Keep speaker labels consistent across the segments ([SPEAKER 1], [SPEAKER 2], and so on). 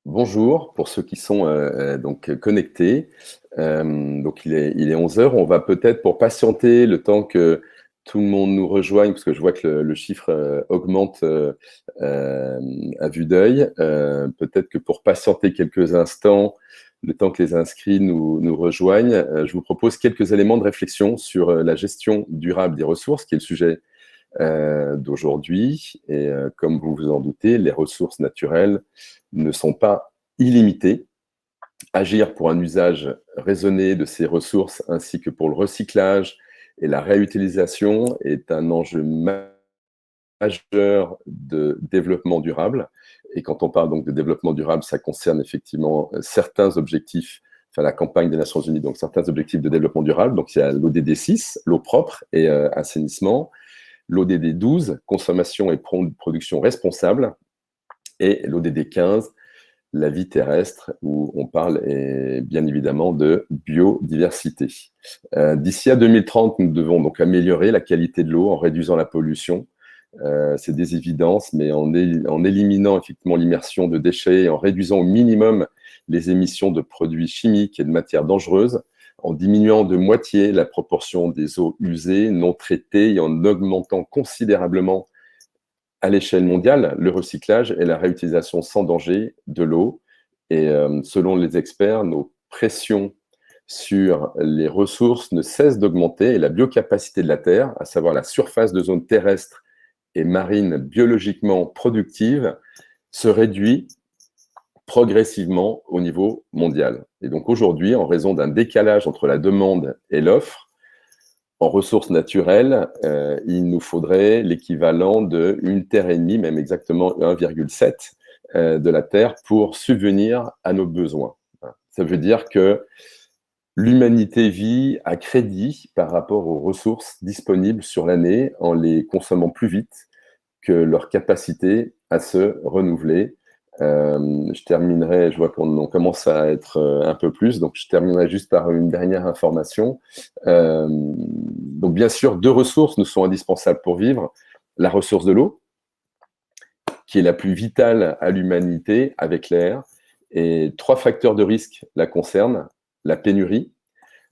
[SPEAKER 1] Bonjour pour ceux qui sont donc connectés. Donc il est 11 heures. On va peut-être pour patienter le temps que tout le monde nous rejoigne, parce que je vois que le chiffre augmente à vue d'œil. Peut-être que pour patienter quelques instants, le temps que les inscrits nous rejoignent, je vous propose quelques éléments de réflexion sur la gestion durable des ressources, qui est le sujet d'aujourd'hui. Et comme vous vous en doutez, les ressources naturelles ne sont pas illimitées. Agir pour un usage raisonné de ces ressources ainsi que pour le recyclage et la réutilisation est un enjeu majeur de développement durable. Et quand on parle donc de développement durable, ça concerne effectivement certains objectifs, enfin la campagne des Nations Unies, donc certains objectifs de développement durable. Donc il y a l'ODD 6, l'eau propre et assainissement, l'ODD 12, consommation et production responsable, et l'ODD 15, la vie terrestre, où on parle bien évidemment de biodiversité. D'ici à 2030, nous devons donc améliorer la qualité de l'eau en réduisant la pollution. C'est des évidences, mais en éliminant effectivement l'immersion de déchets et en réduisant au minimum les émissions de produits chimiques et de matières dangereuses, en diminuant de moitié la proportion des eaux usées, non traitées et en augmentant considérablement à l'échelle mondiale le recyclage et la réutilisation sans danger de l'eau. Et selon les experts, nos pressions sur les ressources ne cessent d'augmenter et la biocapacité de la Terre, à savoir la surface de zones terrestres et marines biologiquement productives, se réduit progressivement au niveau mondial. Et donc aujourd'hui, en raison d'un décalage entre la demande et l'offre, en ressources naturelles, il nous faudrait l'équivalent de 1,5 terre, même exactement 1,7 de la Terre pour subvenir à nos besoins. Ça veut dire que l'humanité vit à crédit par rapport aux ressources disponibles sur l'année en les consommant plus vite que leur capacité à se renouveler. Je terminerai, je vois qu'on commence à être un peu plus, donc je terminerai juste par une dernière information. Donc bien sûr, deux ressources nous sont indispensables pour vivre. La ressource de l'eau, qui est la plus vitale à l'humanité avec l'air, et trois facteurs de risque la concernent: la pénurie,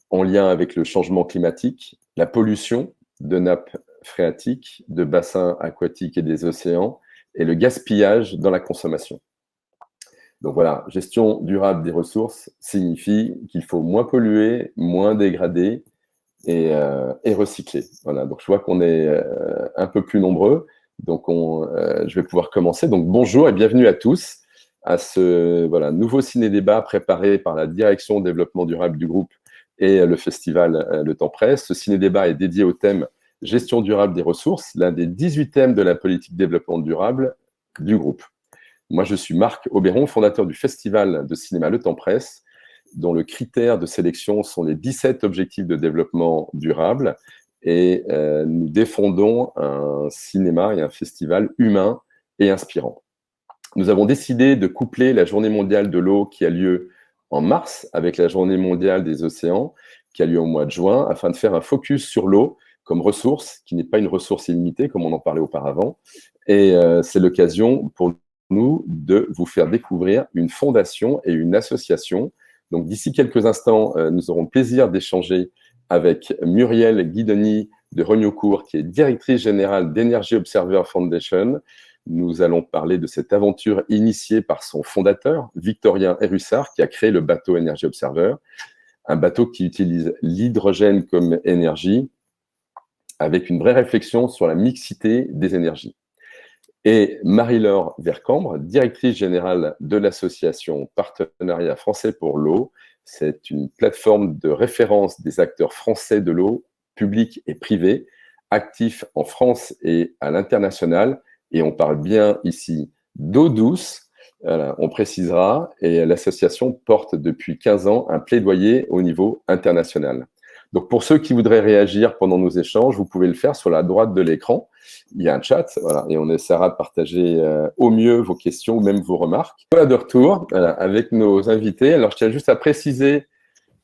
[SPEAKER 1] en lien avec le changement climatique, la pollution de nappes phréatiques, de bassins aquatiques et des océans, et le gaspillage dans la consommation. Donc voilà, gestion durable des ressources signifie qu'il faut moins polluer, moins dégrader et recycler. Voilà, donc je vois qu'on est un peu plus nombreux, donc je vais pouvoir commencer. Donc bonjour et bienvenue à tous à ce nouveau ciné-débat préparé par la Direction Développement Durable du groupe et le festival Le Temps Presse. Ce ciné-débat est dédié au thème Gestion durable des ressources, l'un des 18 thèmes de la politique développement durable du groupe. Moi, je suis Marc Auberon, fondateur du festival de cinéma Le Temps Presse, dont le critère de sélection sont les 17 objectifs de développement durable. Et nous défendons un cinéma et un festival humain et inspirant. Nous avons décidé de coupler la Journée mondiale de l'eau qui a lieu en mars avec la Journée mondiale des océans qui a lieu au mois de juin, afin de faire un focus sur l'eau comme ressource, qui n'est pas une ressource illimitée, comme on en parlait auparavant. Et c'est l'occasion pour nous de vous faire découvrir une fondation et une association. Donc d'ici quelques instants, nous aurons le plaisir d'échanger avec Muriel Guidoni de Regnaucourt, qui est directrice générale d'Energy Observer Foundation. Nous allons parler de cette aventure initiée par son fondateur, Victorien Hérussard, qui a créé le bateau Energy Observer, un bateau qui utilise l'hydrogène comme énergie, avec une vraie réflexion sur la mixité des énergies. Et Marie-Laure Vercambre, directrice générale de l'association Partenariat français pour l'eau. C'est une plateforme de référence des acteurs français de l'eau, publics et privés, actifs en France et à l'international. Et on parle bien ici d'eau douce, voilà, on précisera, et l'association porte depuis 15 ans un plaidoyer au niveau international. Donc pour ceux qui voudraient réagir pendant nos échanges, vous pouvez le faire sur la droite de l'écran. Il y a un chat, voilà, et on essaiera de partager au mieux vos questions ou même vos remarques. Voilà de retour avec nos invités. Alors je tiens juste à préciser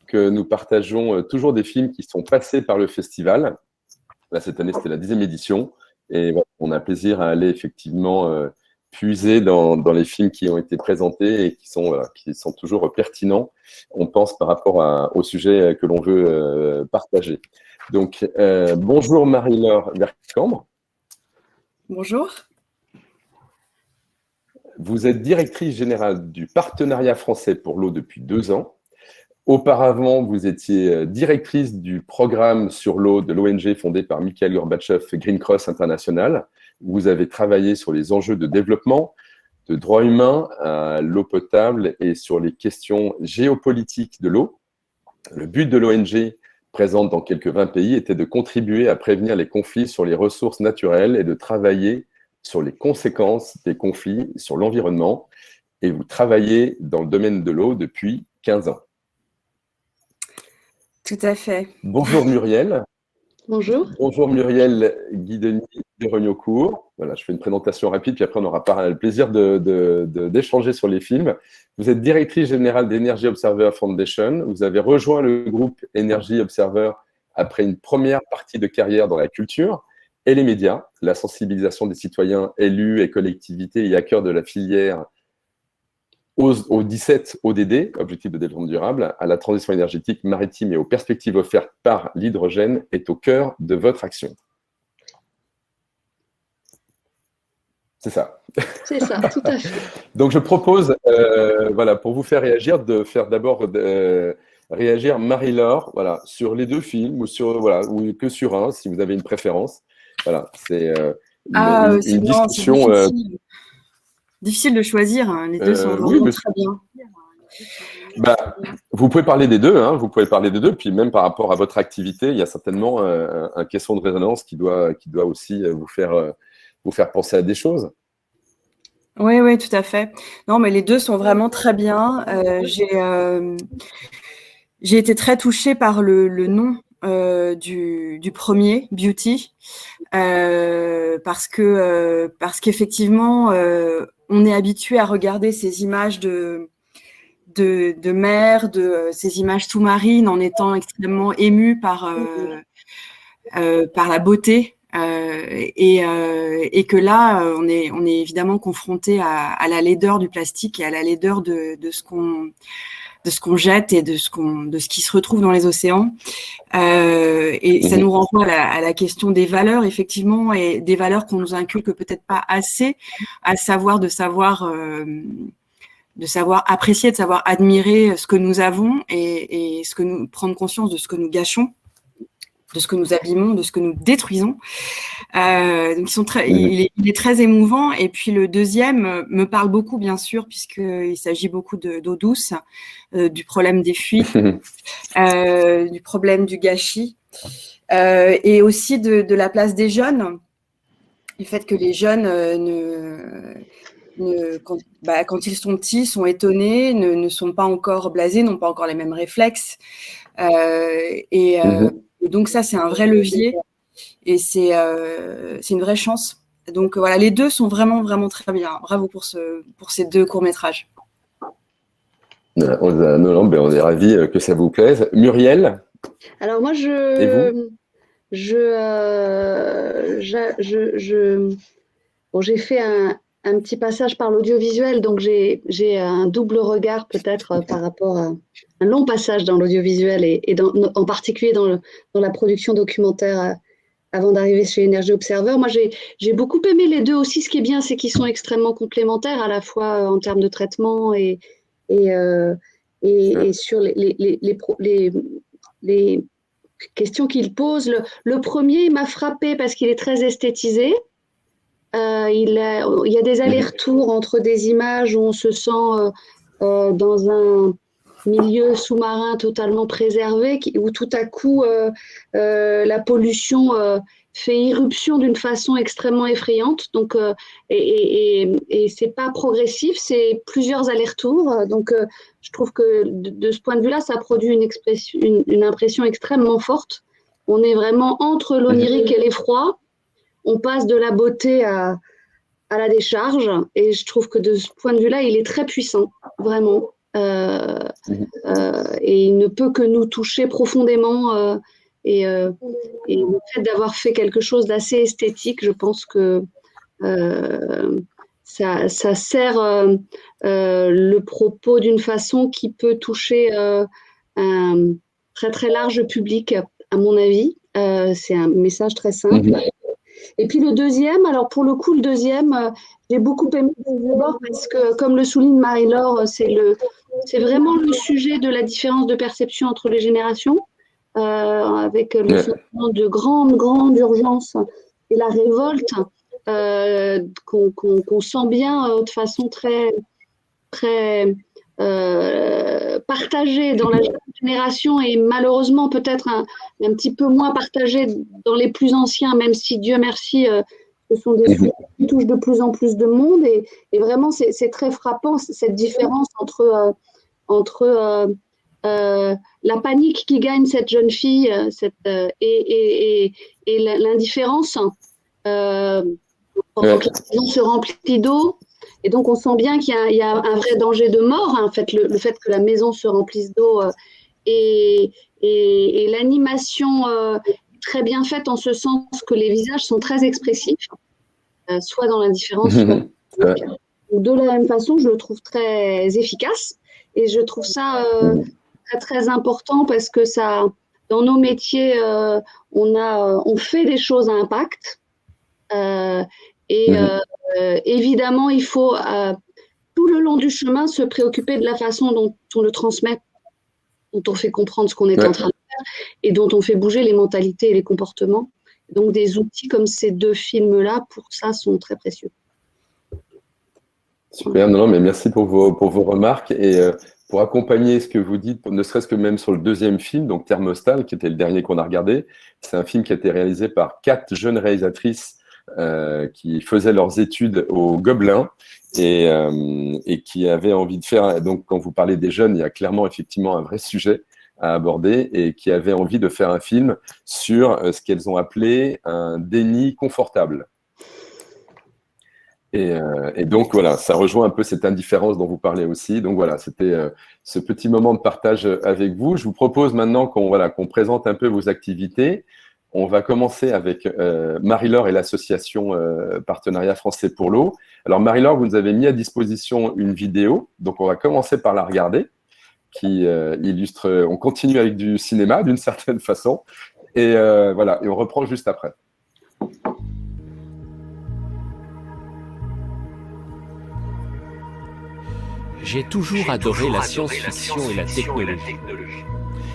[SPEAKER 1] que nous partageons toujours des films qui sont passés par le festival. Là, cette année, c'était la 10e édition. Et voilà, on a plaisir à aller effectivement puiser dans les films qui ont été présentés et qui sont toujours pertinents, on pense, par rapport au sujet que l'on veut partager. Donc, bonjour Marie-Laure Vercambre.
[SPEAKER 2] Bonjour.
[SPEAKER 1] Vous êtes directrice générale du Partenariat français pour l'eau depuis 2 ans. Auparavant, vous étiez directrice du programme sur l'eau de l'ONG fondée par Mikhail Gorbatchev, Green Cross International. Vous avez travaillé sur les enjeux de développement, de droits humains à l'eau potable et sur les questions géopolitiques de l'eau. Le but de l'ONG, présente dans quelques 20 pays, était de contribuer à prévenir les conflits sur les ressources naturelles et de travailler sur les conséquences des conflits sur l'environnement. Et vous travaillez dans le domaine de l'eau depuis 15 ans.
[SPEAKER 2] Tout à fait.
[SPEAKER 1] Bonjour Muriel.
[SPEAKER 3] Bonjour.
[SPEAKER 1] Bonjour Muriel Guidoni de Regnocourt. Voilà, je fais une présentation rapide, puis après on aura le plaisir d'échanger sur les films. Vous êtes directrice générale d'Energy Observer Foundation. Vous avez rejoint le groupe Energy Observer après une première partie de carrière dans la culture et les médias, la sensibilisation des citoyens, élus et collectivités et acteurs de la filière aux 17 ODD, Objectifs de développement durable, à la transition énergétique maritime et aux perspectives offertes par l'hydrogène est au cœur de votre action. C'est ça.
[SPEAKER 3] C'est ça, tout à fait.
[SPEAKER 1] Donc, je propose, voilà, pour vous faire réagir, de faire d'abord réagir Marie-Laure, voilà, sur les 2 films, ou que sur un, si vous avez une préférence. Voilà, c'est une discussion.
[SPEAKER 2] Difficile de choisir, hein. Les 2 sont vraiment très bien.
[SPEAKER 1] Vous pouvez parler des 2, hein, puis même par rapport à votre activité, il y a certainement un caisson de résonance qui doit aussi vous faire penser à des choses.
[SPEAKER 2] Oui, tout à fait. Non, mais les 2 sont vraiment très bien. J'ai été très touchée par le nom du premier, Beauty, parce qu'effectivement, on est habitué à regarder ces images de mer, ces images sous-marines, en étant extrêmement ému par la beauté, et que là, on est évidemment confronté à la laideur du plastique et à la laideur de ce qu'on jette et de ce qui se retrouve dans les océans. Et ça nous renvoie à la question des valeurs, effectivement, et des valeurs qu'on nous inculque peut-être pas assez, à savoir de savoir apprécier, de savoir admirer ce que nous avons et prendre conscience de ce que nous gâchons, de ce que nous abîmons, de ce que nous détruisons. Donc il est très émouvant. Et puis le deuxième me parle beaucoup, bien sûr, puisqu'il s'agit beaucoup d'eau douce, du problème des fuites, du problème du gâchis, et aussi de la place des jeunes, du fait que les jeunes quand ils sont petits, sont étonnés, ne sont pas encore blasés, n'ont pas encore les mêmes réflexes. Et donc ça, c'est un vrai levier et c'est une vraie chance. Donc voilà, les 2 sont vraiment, vraiment très bien. Bravo pour ces 2 courts-métrages.
[SPEAKER 1] On est ravis que ça vous plaise. Muriel?
[SPEAKER 3] Alors moi, j'ai fait un petit passage par l'audiovisuel, donc j'ai un double regard peut-être par rapport à un long passage dans l'audiovisuel et en particulier dans la production documentaire avant d'arriver chez Energy Observer. Moi, j'ai beaucoup aimé les 2 aussi. Ce qui est bien, c'est qu'ils sont extrêmement complémentaires, à la fois en termes de traitement et sur les questions qu'il pose. Le premier, il m'a frappé parce qu'il est très esthétisé. Il y a des allers-retours entre des images où on se sent dans un milieu sous-marin totalement préservé, où tout à coup la pollution fait irruption d'une façon extrêmement effrayante. Donc, et c'est pas progressif, c'est plusieurs allers-retours. Donc, je trouve que de ce point de vue-là, ça produit une impression extrêmement forte. On est vraiment entre l'onirique et l'effroi. On passe de la beauté à la décharge, et je trouve que de ce point de vue-là, il est très puissant, vraiment. Et il ne peut que nous toucher profondément. Et le fait d'avoir fait quelque chose d'assez esthétique, je pense que ça sert le propos d'une façon qui peut toucher un très très large public, à mon avis. C'est un message très simple. Et puis le deuxième, alors pour le coup, j'ai beaucoup aimé d'abord parce que, comme le souligne Marie-Laure, c'est vraiment le sujet de la différence de perception entre les générations, avec le sentiment de grande urgence et la révolte qu'on sent bien de façon très partagée dans la jeune génération et malheureusement peut-être un petit peu moins partagée dans les plus anciens, même si Dieu merci, ce sont des sujets qui touchent de plus en plus de monde et vraiment c'est très frappant cette différence entre la panique qui gagne cette jeune fille et l'indifférence pendant que la maison se remplit d'eau. Et donc, on sent bien qu'il y a un vrai danger de mort, hein, en fait, le fait que la maison se remplisse d'eau et l'animation est très bien faite en ce sens que les visages sont très expressifs, soit dans l'indifférence, soit de la même façon, je le trouve très efficace et je trouve ça très, très important parce que ça, dans nos métiers, on fait des choses à impact. Évidemment, il faut tout le long du chemin se préoccuper de la façon dont on le transmet, dont on fait comprendre ce qu'on est en train de faire et dont on fait bouger les mentalités et les comportements. Donc des outils comme ces deux films-là, pour ça, sont très précieux.
[SPEAKER 1] Super, non, mais merci pour vos remarques et pour accompagner ce que vous dites, ne serait-ce que même sur le deuxième film, donc Thermostal, qui était le dernier qu'on a regardé. C'est un film qui a été réalisé par 4 jeunes réalisatrices qui faisaient leurs études au Gobelin et qui avaient envie de faire, donc quand vous parlez des jeunes, il y a clairement effectivement un vrai sujet à aborder et qui avaient envie de faire un film sur ce qu'elles ont appelé un déni confortable. Et donc voilà, ça rejoint un peu cette indifférence dont vous parlez aussi. Donc voilà, c'était ce petit moment de partage avec vous. Je vous propose maintenant qu'on présente un peu vos activités. On va commencer avec Marie-Laure et l'association Partenariat Français pour l'eau. Alors Marie-Laure, vous nous avez mis à disposition une vidéo, donc on va commencer par la regarder, qui illustre, on continue avec du cinéma d'une certaine façon, et voilà, et on reprend juste après.
[SPEAKER 4] J'ai toujours adoré la science-fiction et la technologie.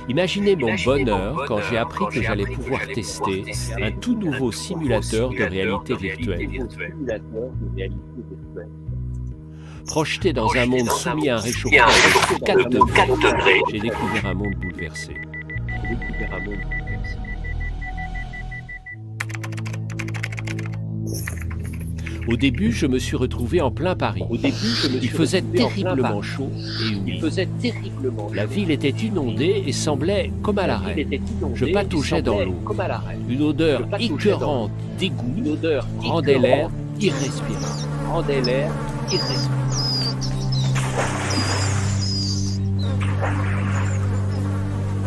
[SPEAKER 4] Imaginez mon bonheur quand j'ai appris que j'allais pouvoir tester un tout nouveau simulateur de réalité virtuelle. Projeté dans un monde soumis à un réchauffement de 4 degrés, j'ai découvert un monde bouleversé. Au début, je me suis retrouvé en plein Paris. Il faisait terriblement chaud et humide. La ville était inondée et semblait comme à l'arrêt. Je pataugeais dans l'eau. Une odeur écœurante d'égout rendait l'air irrespirable.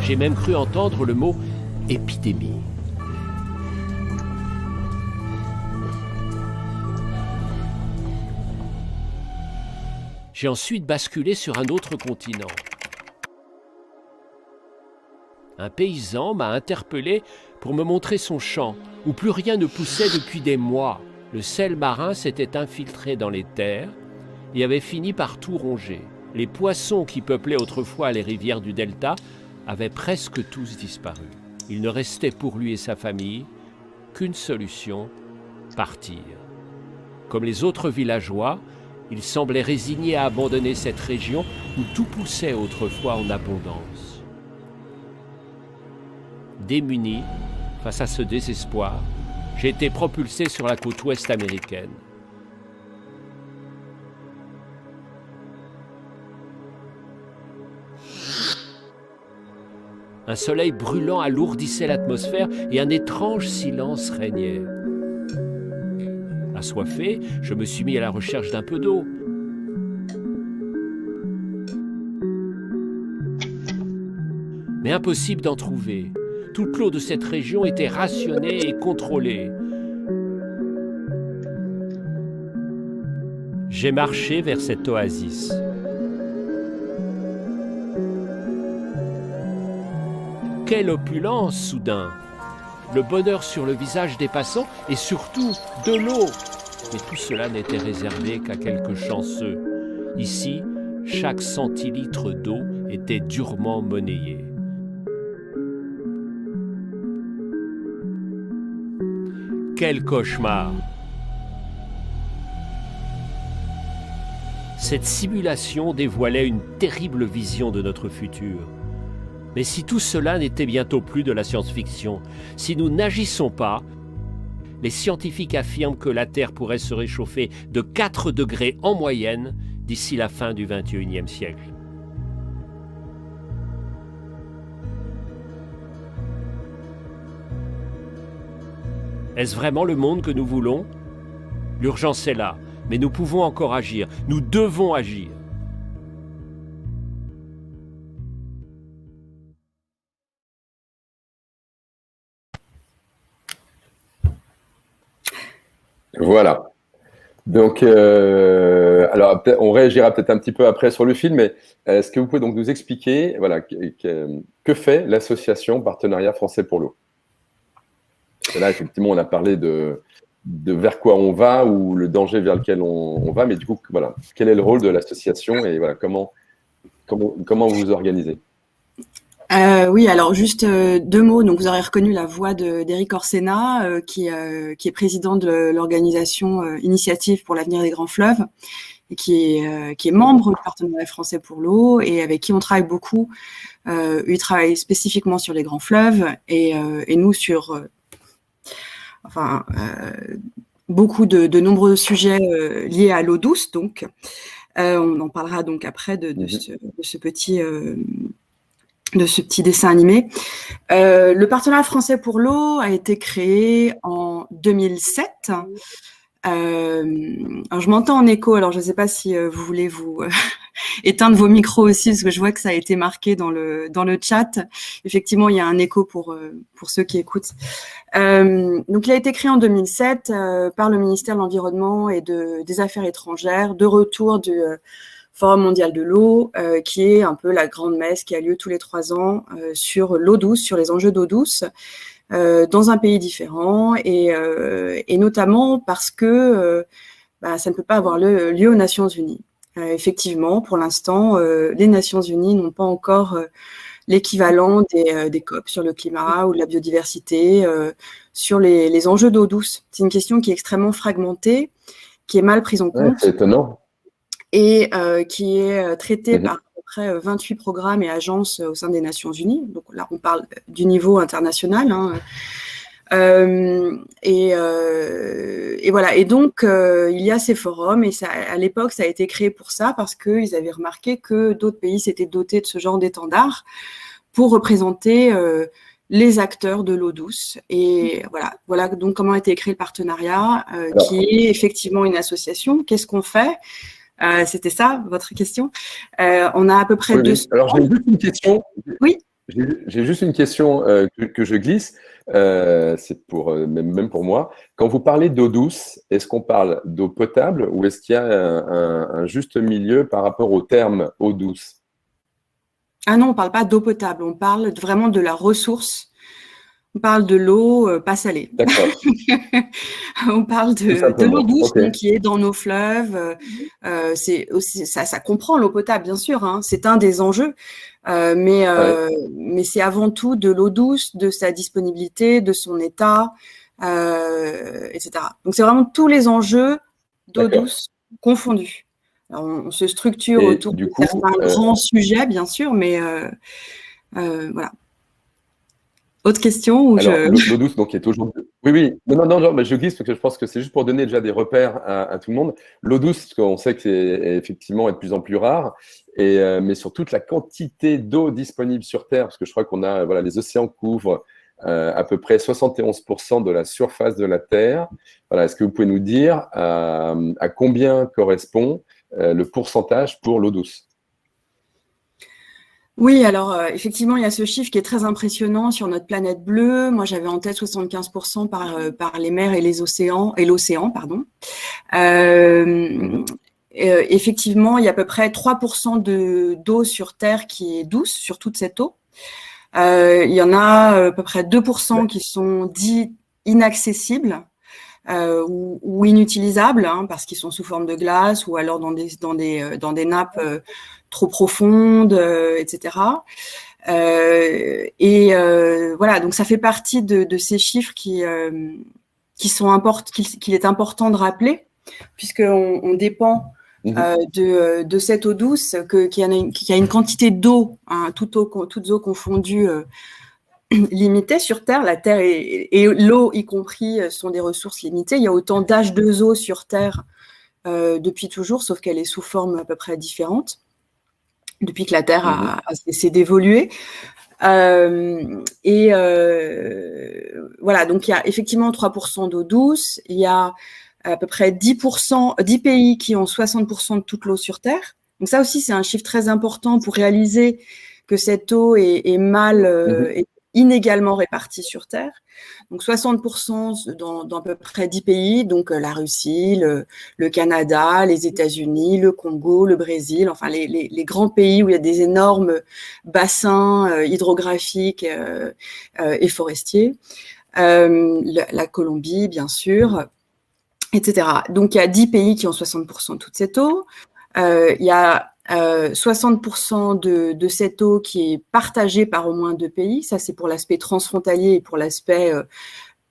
[SPEAKER 4] J'ai même cru entendre le mot épidémie. J'ai ensuite basculé sur un autre continent. Un paysan m'a interpellé pour me montrer son champ, où plus rien ne poussait depuis des mois. Le sel marin s'était infiltré dans les terres et avait fini par tout ronger. Les poissons qui peuplaient autrefois les rivières du delta avaient presque tous disparu. Il ne restait pour lui et sa famille qu'une solution, partir. Comme les autres villageois, il semblait résigné à abandonner cette région où tout poussait autrefois en abondance. Démuni face à ce désespoir, j'ai été propulsé sur la côte ouest américaine. Un soleil brûlant alourdissait l'atmosphère et un étrange silence régnait. Assoiffé, je me suis mis à la recherche d'un peu d'eau. Mais impossible d'en trouver. Toute l'eau de cette région était rationnée et contrôlée. j'ai marché vers cette oasis. Quelle opulence soudain! Le bonheur sur le visage des passants et surtout de l'eau. Mais tout cela n'était réservé qu'à quelques chanceux. Ici, chaque centilitre d'eau était durement monnayé. Quel cauchemar! Cette simulation dévoilait une terrible vision de notre futur. Mais si tout cela n'était bientôt plus de la science-fiction, si nous n'agissons pas, les scientifiques affirment que la Terre pourrait se réchauffer de 4 degrés en moyenne d'ici la fin du XXIe siècle. Est-ce vraiment le monde que nous voulons? L'urgence est là, mais nous pouvons encore agir. Nous devons agir.
[SPEAKER 1] Voilà. Donc, alors, on réagira peut-être un petit peu après sur le film, mais est-ce que vous pouvez donc nous expliquer, voilà, que fait l'association Partenariat français pour l'eau? Là, effectivement, on a parlé de vers quoi on va ou le danger vers lequel on va, mais du coup, voilà, quel est le rôle de l'association et voilà, comment vous vous organisez?
[SPEAKER 2] Oui, alors juste 2 mots. Donc, vous aurez reconnu la voix d'Éric Orsena, qui est président de l'organisation Initiative pour l'avenir des grands fleuves, et qui est membre du Partenariat français pour l'eau, et avec qui on travaille beaucoup. Il travaille spécifiquement sur les grands fleuves, et nous sur beaucoup de nombreux sujets liés à l'eau douce. Donc, on en parlera donc après de ce petit dessin animé. Le Partenariat français pour l'eau a été créé en 2007. Alors je m'entends en écho, alors je ne sais pas si vous voulez vous éteindre vos micros aussi, parce que je vois que ça a été marqué dans le chat. Effectivement, il y a un écho pour ceux qui écoutent. Donc il a été créé en 2007 par le ministère de l'Environnement et des Affaires étrangères, de retour du Forum mondial de l'eau, qui est un peu la grande messe qui a lieu tous les 3 ans sur l'eau douce, sur les enjeux d'eau douce, dans un pays différent, et notamment parce que ça ne peut pas avoir lieu aux Nations Unies. Effectivement, pour l'instant, les Nations Unies n'ont pas encore l'équivalent des COP sur le climat ou de la biodiversité, sur les enjeux d'eau douce. C'est une question qui est extrêmement fragmentée, qui est mal prise en compte.
[SPEAKER 1] C'est étonnant.
[SPEAKER 2] Et qui est traité par à peu près 28 programmes et agences au sein des Nations Unies. Donc là, on parle du niveau international. Et voilà. Et donc, il y a ces forums, et ça, à l'époque, ça a été créé pour ça, parce qu'ils avaient remarqué que d'autres pays s'étaient dotés de ce genre d'étendard pour représenter les acteurs de l'eau douce. Et voilà donc comment a été créé le partenariat, qui est effectivement une association. Qu'est-ce qu'on fait? C'était ça, votre question. On a à peu près 200.
[SPEAKER 1] Alors, j'ai juste une question.
[SPEAKER 2] Oui.
[SPEAKER 1] J'ai juste une question que je glisse. C'est pour même pour moi. Quand vous parlez d'eau douce, est-ce qu'on parle d'eau potable ou est-ce qu'il y a un juste milieu par rapport au terme eau douce?
[SPEAKER 2] Ah non, on ne parle pas d'eau potable. On parle vraiment de la ressource. On parle de l'eau pas salée.
[SPEAKER 1] D'accord.
[SPEAKER 2] On parle de l'eau douce, donc, qui est dans nos fleuves. C'est aussi, ça comprend l'eau potable, bien sûr. Hein, c'est un des enjeux. Mais c'est avant tout de l'eau douce, de sa disponibilité, de son état, etc. Donc, c'est vraiment tous les enjeux d'eau douce confondus. Alors, on se structure autour de certains grands sujets, bien sûr, mais voilà. Autre question ou
[SPEAKER 1] l'eau douce, donc, est aujourd'hui. Oui. Non, mais je glisse parce que je pense que c'est juste pour donner déjà des repères à tout le monde. L'eau douce, parce qu'on sait que c'est effectivement de plus en plus rare, mais sur toute la quantité d'eau disponible sur Terre, parce que je crois qu'on a, les océans couvrent à peu près 71% de la surface de la Terre. Voilà, est-ce que vous pouvez nous dire à combien correspond le pourcentage pour l'eau douce?
[SPEAKER 2] Oui, alors effectivement, il y a ce chiffre qui est très impressionnant sur notre planète bleue. Moi, j'avais en tête 75% par les mers et les océans, et l'océan, pardon. effectivement, il y a à peu près 3% d'eau sur Terre qui est douce, sur toute cette eau. Il y en a à peu près 2% qui sont dits inaccessibles ou inutilisables, hein, parce qu'ils sont sous forme de glace ou alors dans des nappes trop profondes, etc. Voilà, donc ça fait partie de ces chiffres qu'il est important de rappeler, puisqu'on dépend de cette eau douce, qu'il y a une quantité d'eau, hein, toutes eaux confondues, limitée sur Terre. La Terre et l'eau y compris sont des ressources limitées. Il y a autant d'H2O sur Terre depuis toujours, sauf qu'elle est sous forme à peu près différente depuis que la Terre a cessé d'évoluer. Voilà, donc il y a effectivement 3% d'eau douce, il y a à peu près 10 pays qui ont 60% de toute l'eau sur Terre. Donc ça aussi, c'est un chiffre très important pour réaliser que cette eau est inégalement répartie sur Terre. Donc 60% dans à peu près 10 pays, donc la Russie, le Canada, les États-Unis, le Congo, le Brésil, enfin les grands pays où il y a des énormes bassins hydrographiques et forestiers. La Colombie, bien sûr, etc. Donc il y a 10 pays qui ont 60% de toute cette eau. Il y a 60% de cette eau qui est partagée par au moins 2 pays. Ça, c'est pour l'aspect transfrontalier et pour l'aspect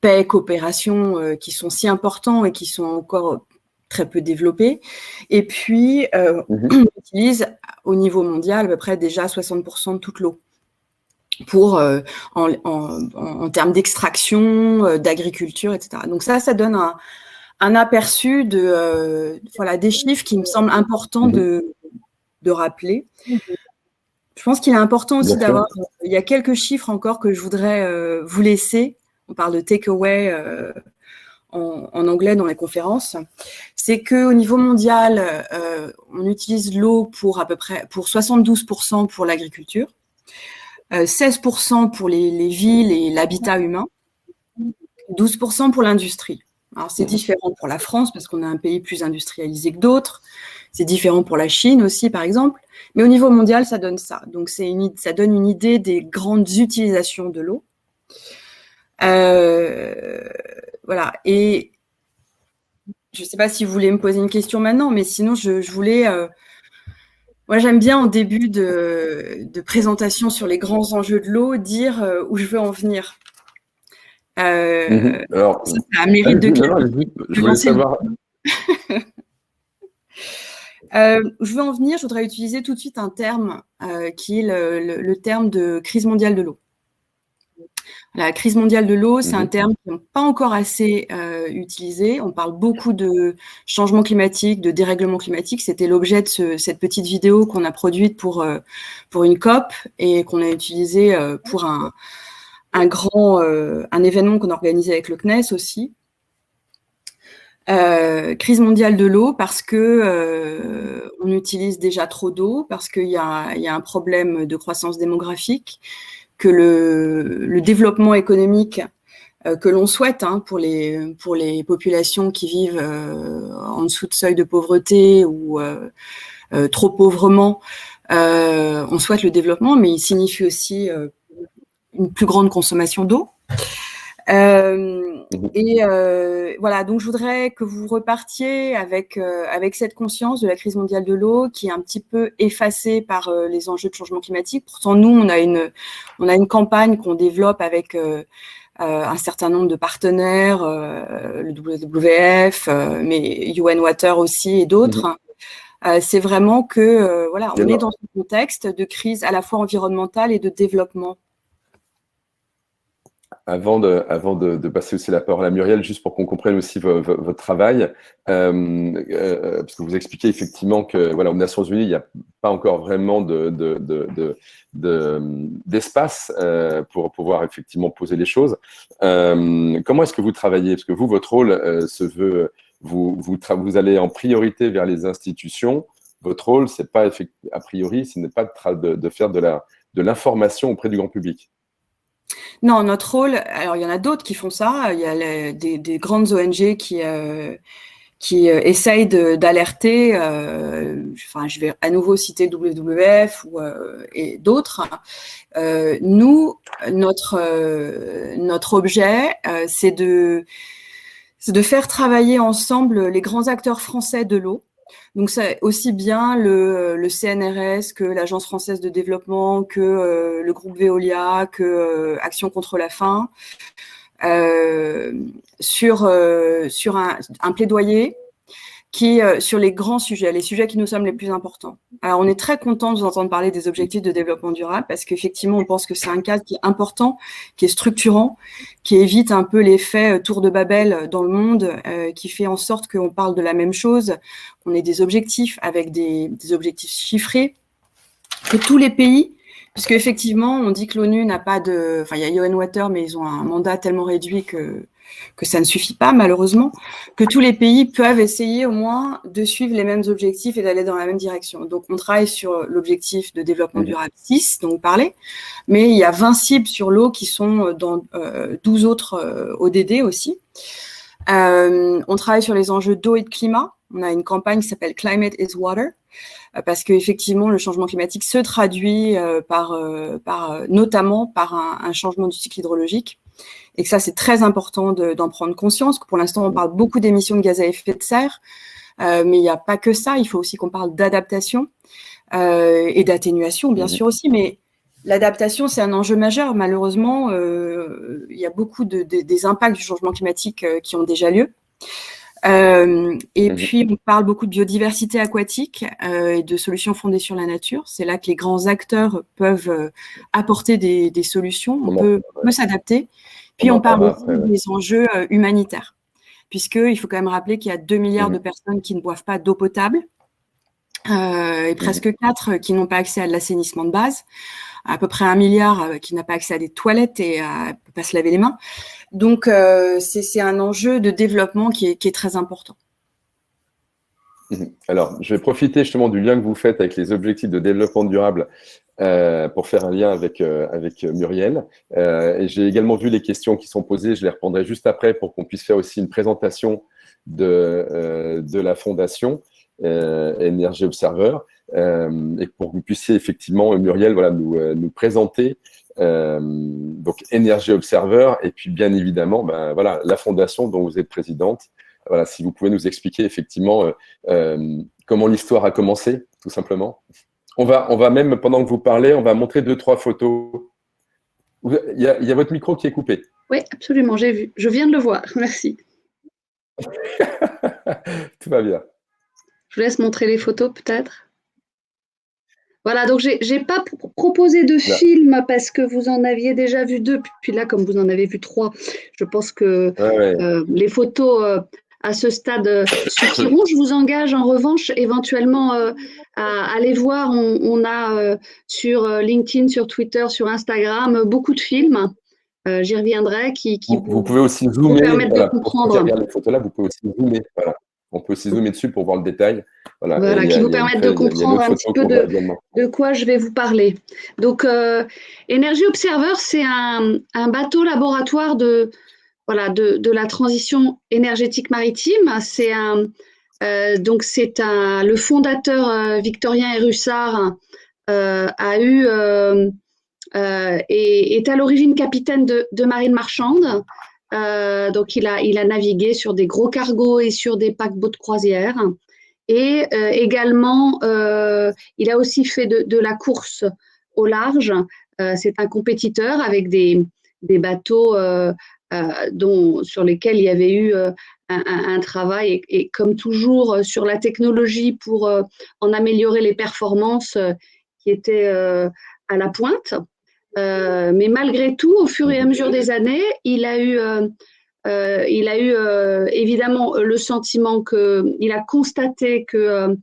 [SPEAKER 2] paix, coopération, qui sont si importants et qui sont encore très peu développés. Et puis, on utilise au niveau mondial à peu près déjà 60% de toute l'eau pour en termes d'extraction, d'agriculture, etc. Donc ça donne un aperçu des chiffres qui me semblent importants de rappeler. Je pense qu'il est important aussi d'avoir... Il y a quelques chiffres encore que je voudrais vous laisser. On parle de takeaway en anglais dans les conférences. C'est qu'au niveau mondial, on utilise l'eau pour 72% pour l'agriculture, 16% pour les villes et l'habitat humain, 12% pour l'industrie. Alors, c'est différent pour la France parce qu'on a un pays plus industrialisé que d'autres. C'est différent pour la Chine aussi, par exemple. Mais au niveau mondial, ça donne ça. Donc, ça donne une idée des grandes utilisations de l'eau. Voilà. Et je ne sais pas si vous voulez me poser une question maintenant, mais sinon, je voulais... moi, j'aime bien, en début de présentation sur les grands enjeux de l'eau, dire où je veux en venir.
[SPEAKER 1] Alors,
[SPEAKER 2] ça a mérite de...
[SPEAKER 1] je voulais savoir...
[SPEAKER 2] je veux en venir, je voudrais utiliser tout de suite un terme qui est le terme de crise mondiale de l'eau. La crise mondiale de l'eau, c'est un terme qui n'est pas encore assez utilisé. On parle beaucoup de changement climatique, de dérèglement climatique. C'était l'objet de cette petite vidéo qu'on a produite pour une COP et qu'on a utilisée pour un événement qu'on a organisé avec le CNES aussi. Crise mondiale de l'eau parce que on utilise déjà trop d'eau, parce qu'il y a un problème de croissance démographique, que le développement économique que l'on souhaite pour les populations qui vivent en dessous de seuil de pauvreté ou trop pauvrement, on souhaite le développement, mais il signifie aussi une plus grande consommation d'eau. Voilà, donc je voudrais que vous repartiez avec cette conscience de la crise mondiale de l'eau qui est un petit peu effacée par les enjeux de changement climatique. Pourtant, nous, on a une campagne qu'on développe avec un certain nombre de partenaires, le WWF, mais UN Water aussi et d'autres. C'est vraiment que voilà, on est dans ce contexte de crise à la fois environnementale et de développement.
[SPEAKER 1] Avant de passer aussi la parole à Muriel, juste pour qu'on comprenne aussi votre travail, parce que vous expliquez effectivement que voilà, aux Nations Unies, il n'y a pas encore vraiment d'espace pour pouvoir effectivement poser les choses. Comment est-ce que vous travaillez? Parce que vous, votre rôle se veut, vous allez en priorité vers les institutions. Votre rôle, c'est pas a priori, ce n'est pas de faire de l'information auprès du grand public.
[SPEAKER 2] Non, notre rôle, alors il y en a d'autres qui font ça. Il y a des grandes ONG qui essaye d'alerter, je vais à nouveau citer WWF et d'autres. Nous, notre objet, c'est de faire travailler ensemble les grands acteurs français de l'eau. Donc, c'est aussi bien le CNRS que l'Agence française de développement, que le groupe Veolia, que Action contre la faim, sur un plaidoyer qui sur les grands sujets, les sujets qui nous semblent les plus importants. Alors, on est très content de vous entendre parler des objectifs de développement durable parce qu'effectivement, on pense que c'est un cadre qui est important, qui est structurant, qui évite un peu l'effet tour de Babel dans le monde, qui fait en sorte qu'on parle de la même chose, qu'on ait des objectifs avec des objectifs chiffrés, que tous les pays, puisque effectivement, on dit que l'ONU n'a pas de... Enfin, il y a UN Water, mais ils ont un mandat tellement réduit que ça ne suffit pas, malheureusement, que tous les pays peuvent essayer au moins de suivre les mêmes objectifs et d'aller dans la même direction. Donc, on travaille sur l'objectif de développement durable 6, dont vous parlez, mais il y a 20 cibles sur l'eau qui sont dans 12 autres ODD aussi. On travaille sur les enjeux d'eau et de climat. On a une campagne qui s'appelle Climate is Water, parce qu'effectivement, le changement climatique se traduit notamment par un changement du cycle hydrologique. Et que ça, c'est très important d'en prendre conscience. Pour l'instant, on parle beaucoup d'émissions de gaz à effet de serre, mais il n'y a pas que ça. Il faut aussi qu'on parle d'adaptation et d'atténuation, bien sûr aussi. Mais l'adaptation, c'est un enjeu majeur. Malheureusement, il y a beaucoup des impacts du changement climatique qui ont déjà lieu. Et puis, on parle beaucoup de biodiversité aquatique et de solutions fondées sur la nature. C'est là que les grands acteurs peuvent apporter des solutions. On peut s'adapter. Puis, on parle aussi des enjeux humanitaires, puisqu'il faut quand même rappeler qu'il y a 2 milliards de personnes qui ne boivent pas d'eau potable et presque 4 qui n'ont pas accès à de l'assainissement de base, à peu près 1 milliard qui n'a pas accès à des toilettes et ne peut pas se laver les mains. Donc, c'est un enjeu de développement qui est très important.
[SPEAKER 1] Alors, je vais profiter justement du lien que vous faites avec les objectifs de développement durable pour faire un lien avec Muriel. Et j'ai également vu les questions qui sont posées, je les reprendrai juste après pour qu'on puisse faire aussi une présentation de la fondation Energy Observer et pour que vous puissiez effectivement, Muriel, voilà, nous présenter donc Energy Observer et puis bien évidemment voilà, la fondation dont vous êtes présidente. Voilà, si vous pouvez nous expliquer effectivement comment l'histoire a commencé, tout simplement. On va même, pendant que vous parlez, on va montrer 2-3 photos. Il y a votre micro qui est coupé.
[SPEAKER 3] Oui, absolument, j'ai vu. Je viens de le voir. Merci.
[SPEAKER 1] Tout va bien.
[SPEAKER 3] Je vous laisse montrer les photos, peut-être. Voilà, donc j'ai pas proposé de film parce que vous en aviez déjà vu 2. Puis là, comme vous en avez vu 3, je pense que les photos à ce stade suffiront. Je vous engage en revanche éventuellement à aller voir. On a sur LinkedIn, sur Twitter, sur Instagram beaucoup de films. J'y reviendrai qui
[SPEAKER 1] vous pouvez aussi zoomer,
[SPEAKER 3] permettre de comprendre.
[SPEAKER 1] Pour regarder les photos là, vous pouvez aussi zoomer. Voilà. On peut aussi zoomer dessus pour voir le détail.
[SPEAKER 3] Voilà, qui vous permettent de comprendre un petit peu de quoi je vais vous parler. Donc, Energy Observer, c'est un bateau laboratoire de la transition énergétique maritime. C'est le fondateur Victorien Erussard est à l'origine capitaine de marine marchande. Donc, il a navigué sur des gros cargos et sur des paquebots de croisière. Et également, il a aussi fait de la course au large. C'est un compétiteur avec des bateaux sur lesquels il y avait eu un travail et comme toujours sur la technologie pour en améliorer les performances qui étaient à la pointe. Mais malgré tout, au fur et à mesure des années, il a eu évidemment le sentiment il a constaté que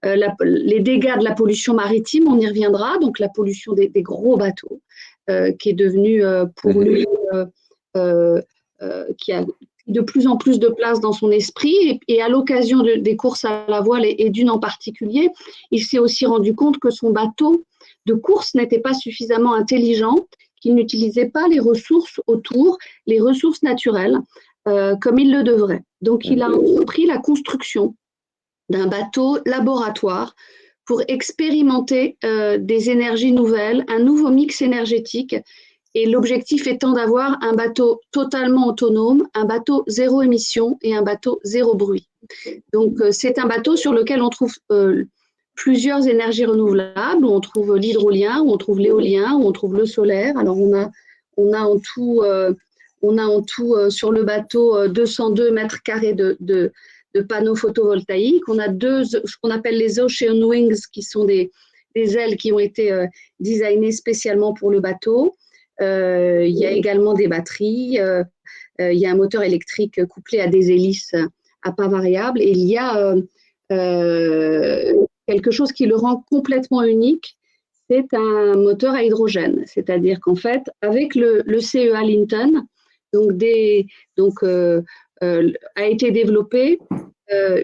[SPEAKER 3] les dégâts de la pollution maritime, on y reviendra, donc la pollution des gros bateaux, qui est devenue pour lui, qui a de plus en plus de place dans son esprit. Et à l'occasion des courses à la voile et d'une en particulier, il s'est aussi rendu compte que son bateau de course n'était pas suffisamment intelligent, qu'il n'utilisait pas les ressources autour, les ressources naturelles. comme il le devrait. Donc, il a entrepris la construction d'un bateau laboratoire pour expérimenter des énergies nouvelles, un nouveau mix énergétique. Et l'objectif étant d'avoir un bateau totalement autonome, un bateau zéro émission et un bateau zéro bruit. Donc, c'est un bateau sur lequel on trouve plusieurs énergies renouvelables, où on trouve l'hydrolien, où on trouve l'éolien, où on trouve le solaire. Alors, on a en tout sur le bateau 202 mètres carrés de panneaux photovoltaïques. On a ce qu'on appelle les Ocean Wings, qui sont des ailes qui ont été designées spécialement pour le bateau. Il y a également des batteries, il y a un moteur électrique couplé à des hélices à pas variables, et il y a quelque chose qui le rend complètement unique, c'est un moteur à hydrogène. C'est-à-dire qu'en fait, avec le CEA Linton, a été développée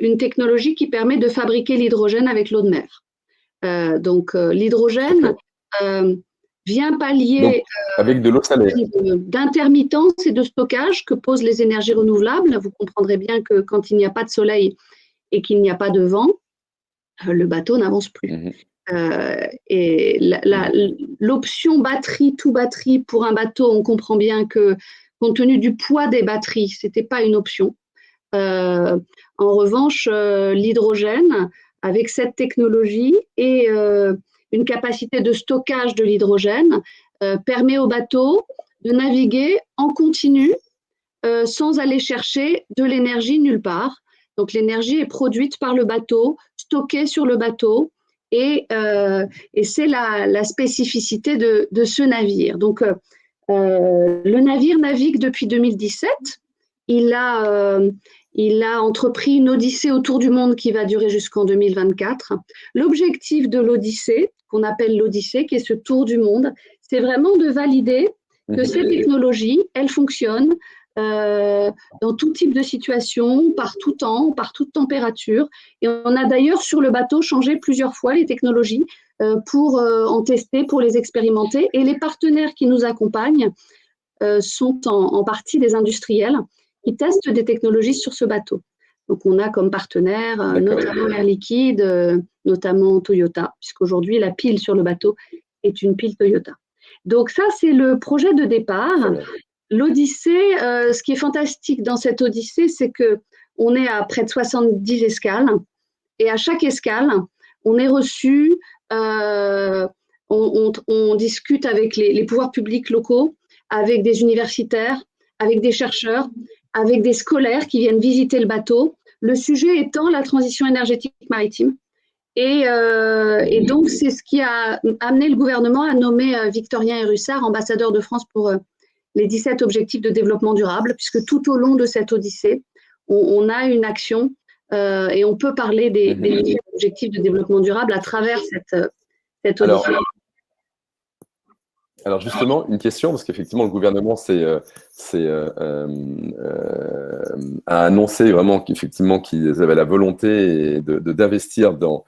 [SPEAKER 3] une technologie qui permet de fabriquer l'hydrogène avec l'eau de mer. L'hydrogène vient pallier
[SPEAKER 1] avec de l'eau salée,
[SPEAKER 3] d'intermittence et de stockage que posent les énergies renouvelables. Vous comprendrez bien que quand il n'y a pas de soleil et qu'il n'y a pas de vent, le bateau n'avance plus. Et l'option batterie, tout batterie pour un bateau, on comprend bien que compte tenu du poids des batteries, ce n'était pas une option. En revanche, l'hydrogène, avec cette technologie et une capacité de stockage de l'hydrogène, permet au bateau de naviguer en continu sans aller chercher de l'énergie nulle part. Donc l'énergie est produite par le bateau, stockée sur le bateau, et c'est la spécificité de ce navire. Donc le navire navigue depuis 2017. Il a entrepris une odyssée autour du monde qui va durer jusqu'en 2024. L'objectif de l'odyssée, qu'on appelle l'odyssée, qui est ce tour du monde, c'est vraiment de valider que ces technologies, elles fonctionnent dans tout type de situation, par tout temps, par toute température. Et on a d'ailleurs sur le bateau changé plusieurs fois les technologies pour en tester, pour les expérimenter. Et les partenaires qui nous accompagnent sont en partie des industriels qui testent des technologies sur ce bateau. Donc, on a comme partenaire notamment Air Liquide, notamment Toyota, puisqu'aujourd'hui, la pile sur le bateau est une pile Toyota. Donc, ça, c'est le projet de départ. L'Odyssée, ce qui est fantastique dans cette Odyssée, c'est qu'on est à près de 70 escales. Et à chaque escale, on est reçu, on discute avec les pouvoirs publics locaux, avec des universitaires, avec des chercheurs, avec des scolaires qui viennent visiter le bateau. Le sujet étant la transition énergétique maritime. Et donc, c'est ce qui a amené le gouvernement à nommer Victorien Hérussard ambassadeur de France pour les 17 objectifs de développement durable, puisque tout au long de cette odyssée, on a une action et on peut parler des objectifs de développement durable à travers cette odyssée.
[SPEAKER 1] Alors justement, une question, parce qu'effectivement, le gouvernement a annoncé vraiment qu'effectivement qu'ils avaient la volonté d'investir dans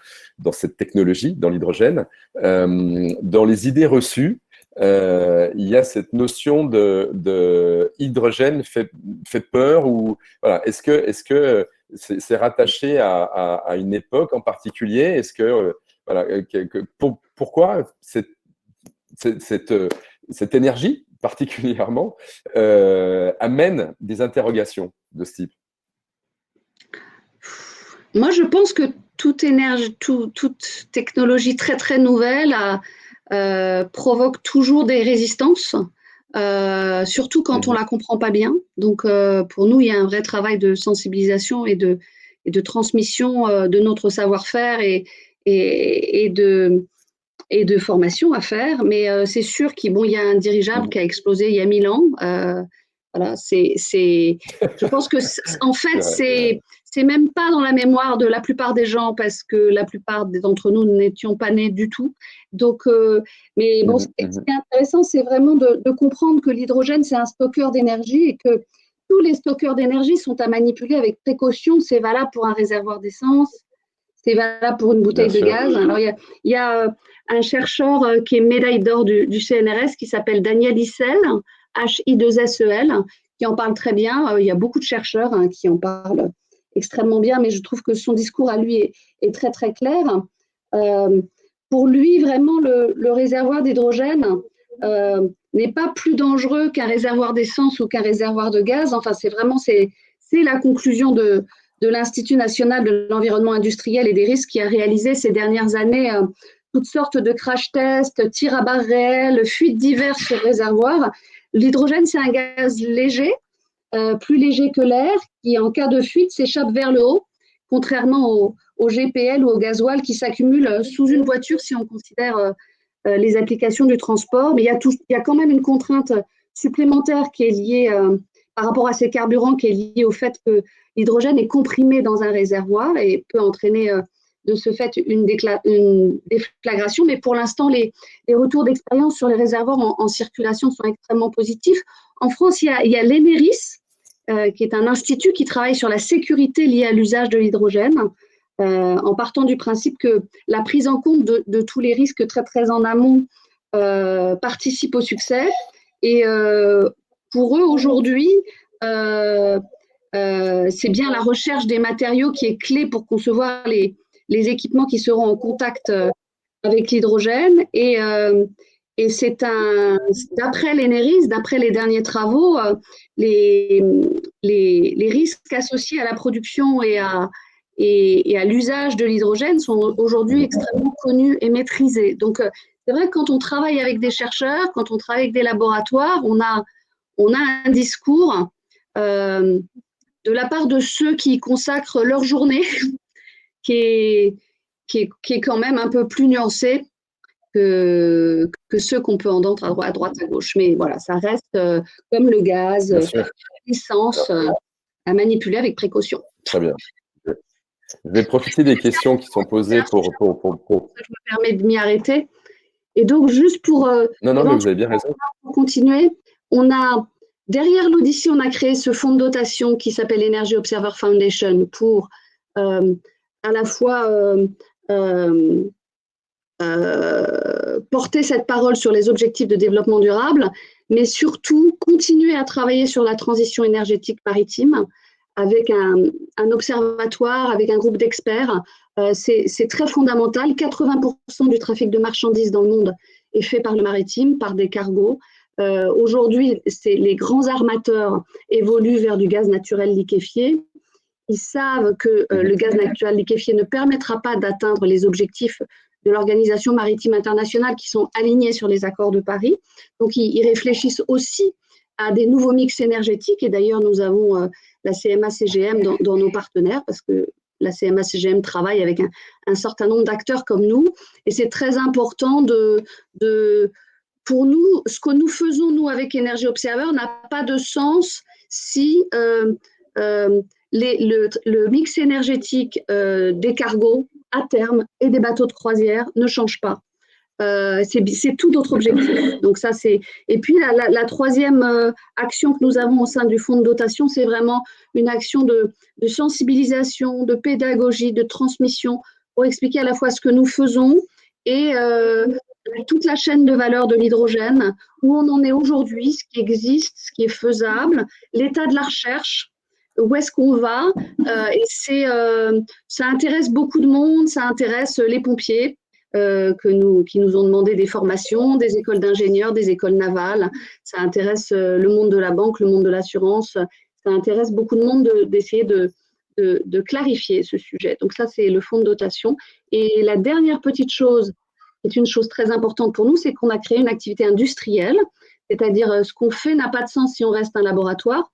[SPEAKER 1] cette technologie, dans l'hydrogène. Dans les idées reçues, il y a cette notion de hydrogène fait peur, ou voilà, est-ce que c'est rattaché à une époque en particulier? Est-ce que voilà, pourquoi cette énergie particulièrement amène des interrogations de ce type?
[SPEAKER 3] Moi, je pense que toute technologie très très nouvelle provoque toujours des résistances, surtout quand on la comprend pas bien. Donc, pour nous, il y a un vrai travail de sensibilisation et de transmission de notre savoir-faire et de formation à faire. Mais c'est sûr qu'il y a un dirigeable qui a explosé il y a 1000 ans. Voilà, je pense que en fait, c'est même pas dans la mémoire de la plupart des gens, parce que la plupart d'entre nous n'étions pas nés du tout. Donc, mais bon, ce qui est intéressant, c'est vraiment de comprendre que l'hydrogène, c'est un stockeur d'énergie et que tous les stockeurs d'énergie sont à manipuler avec précaution. C'est valable pour un réservoir d'essence, c'est valable pour une bouteille de gaz. Alors, il y a un chercheur qui est médaille d'or du CNRS qui s'appelle Daniel Issel, HI2SEL, qui en parle très bien. Il y a beaucoup de chercheurs qui en parlent extrêmement bien, mais je trouve que son discours à lui est très, très clair. Pour lui, vraiment, le réservoir d'hydrogène n'est pas plus dangereux qu'un réservoir d'essence ou qu'un réservoir de gaz. Enfin, c'est la conclusion de l'Institut national de l'environnement industriel et des risques qui a réalisé ces dernières années toutes sortes de crash tests, tirs à balles réelles, fuites diverses sur réservoir. L'hydrogène, c'est un gaz léger, plus léger que l'air, qui en cas de fuite s'échappe vers le haut, contrairement au GPL ou au gasoil qui s'accumule sous une voiture si on considère les applications du transport. Mais il y a quand même une contrainte supplémentaire qui est liée par rapport à ces carburants, qui est liée au fait que l'hydrogène est comprimé dans un réservoir et peut entraîner de ce fait une déflagration. Mais pour l'instant, les retours d'expérience sur les réservoirs en circulation sont extrêmement positifs. En France, il y a l'ENERIS, qui est un institut qui travaille sur la sécurité liée à l'usage de l'hydrogène, en partant du principe que la prise en compte de tous les risques très, très en amont participe au succès. Et pour eux, aujourd'hui, c'est bien la recherche des matériaux qui est clé pour concevoir les équipements qui seront en contact avec l'hydrogène. Et c'est d'après l'ENERIS, d'après les derniers travaux, les risques associés à la production et à l'usage de l'hydrogène sont aujourd'hui extrêmement connus et maîtrisés. Donc, c'est vrai que quand on travaille avec des chercheurs, quand on travaille avec des laboratoires, on a un discours de la part de ceux qui consacrent leur journée qui est quand même un peu plus nuancé que ceux qu'on peut entendre à droite, à gauche. Mais voilà, ça reste comme le gaz, l'essence, à manipuler avec précaution.
[SPEAKER 1] Très bien. Je vais profiter des questions qui sont posées pour...
[SPEAKER 3] Je me permets de m'y arrêter. Et donc, juste pour...
[SPEAKER 1] non, mais vous avez bien raison.
[SPEAKER 3] Pour continuer, derrière l'Odyssée, on a créé ce fonds de dotation qui s'appelle Energy Observer Foundation pour à la fois porter cette parole sur les objectifs de développement durable, mais surtout continuer à travailler sur la transition énergétique maritime avec un observatoire, avec un groupe d'experts. C'est très fondamental. 80% du trafic de marchandises dans le monde est fait par le maritime, par des cargos. Aujourd'hui, les grands armateurs évoluent vers du gaz naturel liquéfié. Ils savent que le gaz naturel liquéfié ne permettra pas d'atteindre les objectifs de l'Organisation maritime internationale qui sont alignés sur les accords de Paris. Donc, ils réfléchissent aussi à des nouveaux mix énergétiques. Et d'ailleurs, nous avons la CMA-CGM dans nos partenaires parce que la CMA-CGM travaille avec un certain nombre d'acteurs comme nous. Et c'est très important pour nous, ce que nous faisons, nous, avec Energy Observer, n'a pas de sens si le mix énergétique des cargos à terme et des bateaux de croisière ne change pas. C'est tout d'autres objectifs. Donc ça, et puis la troisième action que nous avons au sein du fonds de dotation, c'est vraiment une action de sensibilisation, de pédagogie, de transmission pour expliquer à la fois ce que nous faisons et toute la chaîne de valeur de l'hydrogène, où on en est aujourd'hui, ce qui existe, ce qui est faisable, l'état de la recherche, où est-ce qu'on va, et ça intéresse beaucoup de monde, ça intéresse les pompiers qui nous ont demandé des formations, des écoles d'ingénieurs, des écoles navales, ça intéresse le monde de la banque, le monde de l'assurance, ça intéresse beaucoup de monde d'essayer de clarifier ce sujet. Donc ça, c'est le fonds de dotation. Et la dernière petite chose, qui est une chose très importante pour nous, c'est qu'on a créé une activité industrielle, c'est-à-dire ce qu'on fait n'a pas de sens si on reste un laboratoire.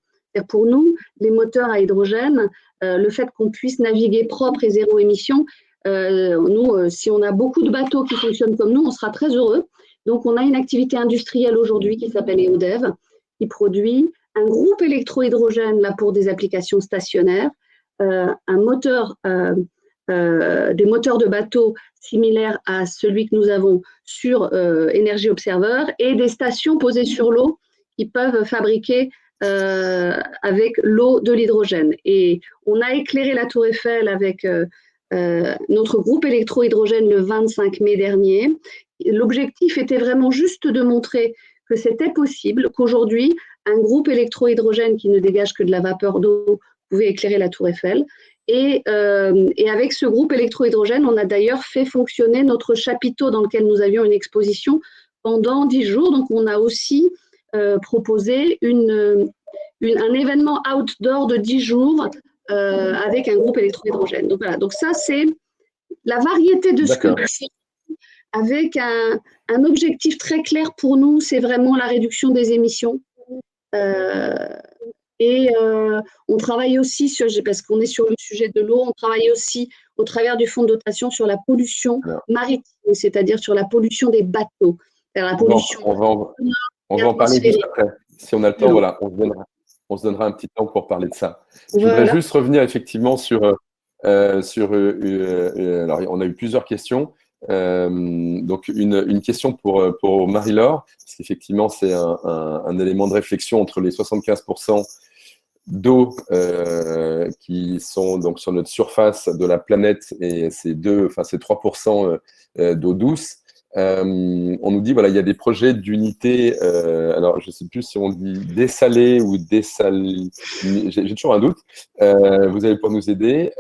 [SPEAKER 3] Pour nous, les moteurs à hydrogène, le fait qu'on puisse naviguer propre et zéro émission, nous, si on a beaucoup de bateaux qui fonctionnent comme nous, on sera très heureux. Donc, on a une activité industrielle aujourd'hui qui s'appelle EODEV, qui produit un groupe électrohydrogène là, pour des applications stationnaires, des moteurs de bateaux similaires à celui que nous avons sur Energy Observer et des stations posées sur l'eau qui peuvent fabriquer avec l'eau de l'hydrogène. Et on a éclairé la Tour Eiffel avec notre groupe électrohydrogène le 25 mai dernier. L'objectif était vraiment juste de montrer que c'était possible, qu'aujourd'hui, un groupe électrohydrogène qui ne dégage que de la vapeur d'eau pouvait éclairer la tour Eiffel. Et avec ce groupe électrohydrogène, on a d'ailleurs fait fonctionner notre chapiteau dans lequel nous avions une exposition pendant 10 jours. Donc, on a aussi proposé un événement outdoor de 10 jours avec un groupe électrohydrogène. Donc, voilà. Donc, ça, c'est la variété de ce que nous faisons avec un objectif très clair pour nous, c'est vraiment la réduction des émissions. On travaille aussi, parce qu'on est sur le sujet de l'eau, on travaille aussi au travers du fonds de dotation sur la pollution maritime, c'est-à-dire sur la pollution des bateaux. La pollution
[SPEAKER 1] on va en parler juste après. Si on a le temps, voilà, on se donnera un petit temps pour parler de ça. Je voudrais juste revenir effectivement sur alors, on a eu plusieurs questions. Donc une question pour Marie-Laure, parce qu'effectivement c'est un élément de réflexion entre les 75% d'eau qui sont donc sur notre surface de la planète et ces 3% d'eau douce. On nous dit voilà, il y a des projets d'unité, alors je ne sais plus si on dit dessalé ou dessalé, j'ai toujours un doute, vous allez pour nous aider.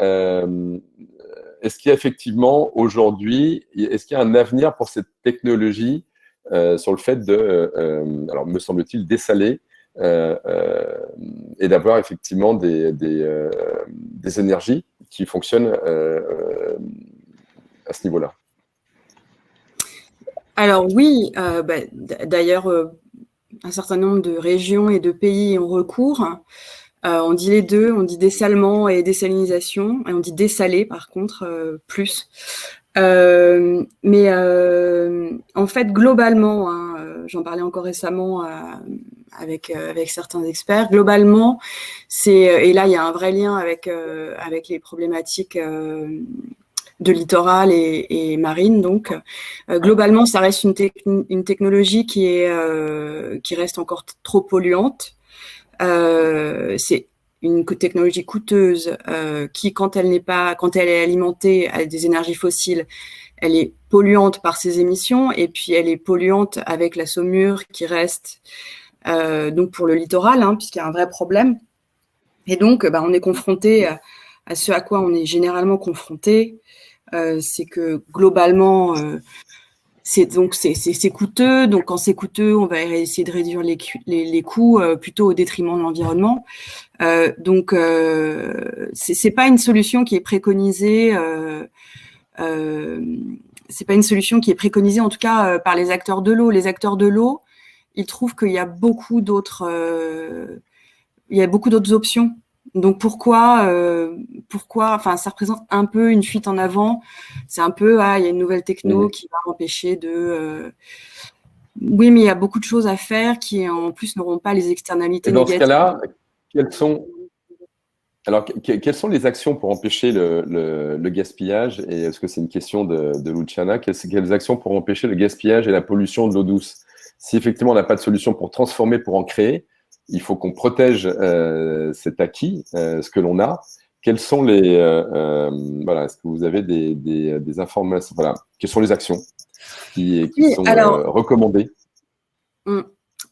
[SPEAKER 1] Est-ce qu'il y a effectivement aujourd'hui, est-ce qu'il y a un avenir pour cette technologie sur le fait de, alors me semble-t-il, dessaler et d'avoir effectivement des énergies qui fonctionnent à ce niveau-là?
[SPEAKER 2] Alors oui, d'ailleurs, un certain nombre de régions et de pays ont recours. On dit les deux, on dit dessalement et désalinisation, et on dit dessaler par contre plus. Mais en fait, globalement, j'en parlais encore récemment avec certains experts, globalement, et là il y a un vrai lien avec les problématiques de littoral et marine, donc globalement, ça reste une technologie qui reste encore trop polluante. C'est une technologie coûteuse qui, quand elle est alimentée à des énergies fossiles, elle est polluante par ses émissions et puis elle est polluante avec la saumure qui reste donc pour le littoral, puisqu'il y a un vrai problème. Et donc, on est confronté à ce à quoi on est généralement confronté, c'est que globalement c'est coûteux, donc quand c'est coûteux, on va essayer de réduire les coûts plutôt au détriment de l'environnement. Donc c'est pas une solution qui est préconisée. C'est pas une solution qui est préconisée en tout cas par les acteurs de l'eau. Les acteurs de l'eau, ils trouvent qu'il y a beaucoup d'autres options. Donc pourquoi, enfin, ça représente un peu une fuite en avant. C'est un peu, il y a une nouvelle techno qui va empêcher de. Oui, mais il y a beaucoup de choses à faire qui, en plus, n'auront pas les externalités négatives.
[SPEAKER 1] Dans ce cas-là, quelles sont les actions pour empêcher le gaspillage? Et est-ce que c'est une question de Luciana? Quelles actions pour empêcher le gaspillage et la pollution de l'eau douce? Si effectivement on n'a pas de solution pour transformer, pour en créer, il faut qu'on protège cet acquis, ce que l'on a. Quelles sont est-ce que vous avez des informations? Voilà, quelles sont les actions qui sont recommandées?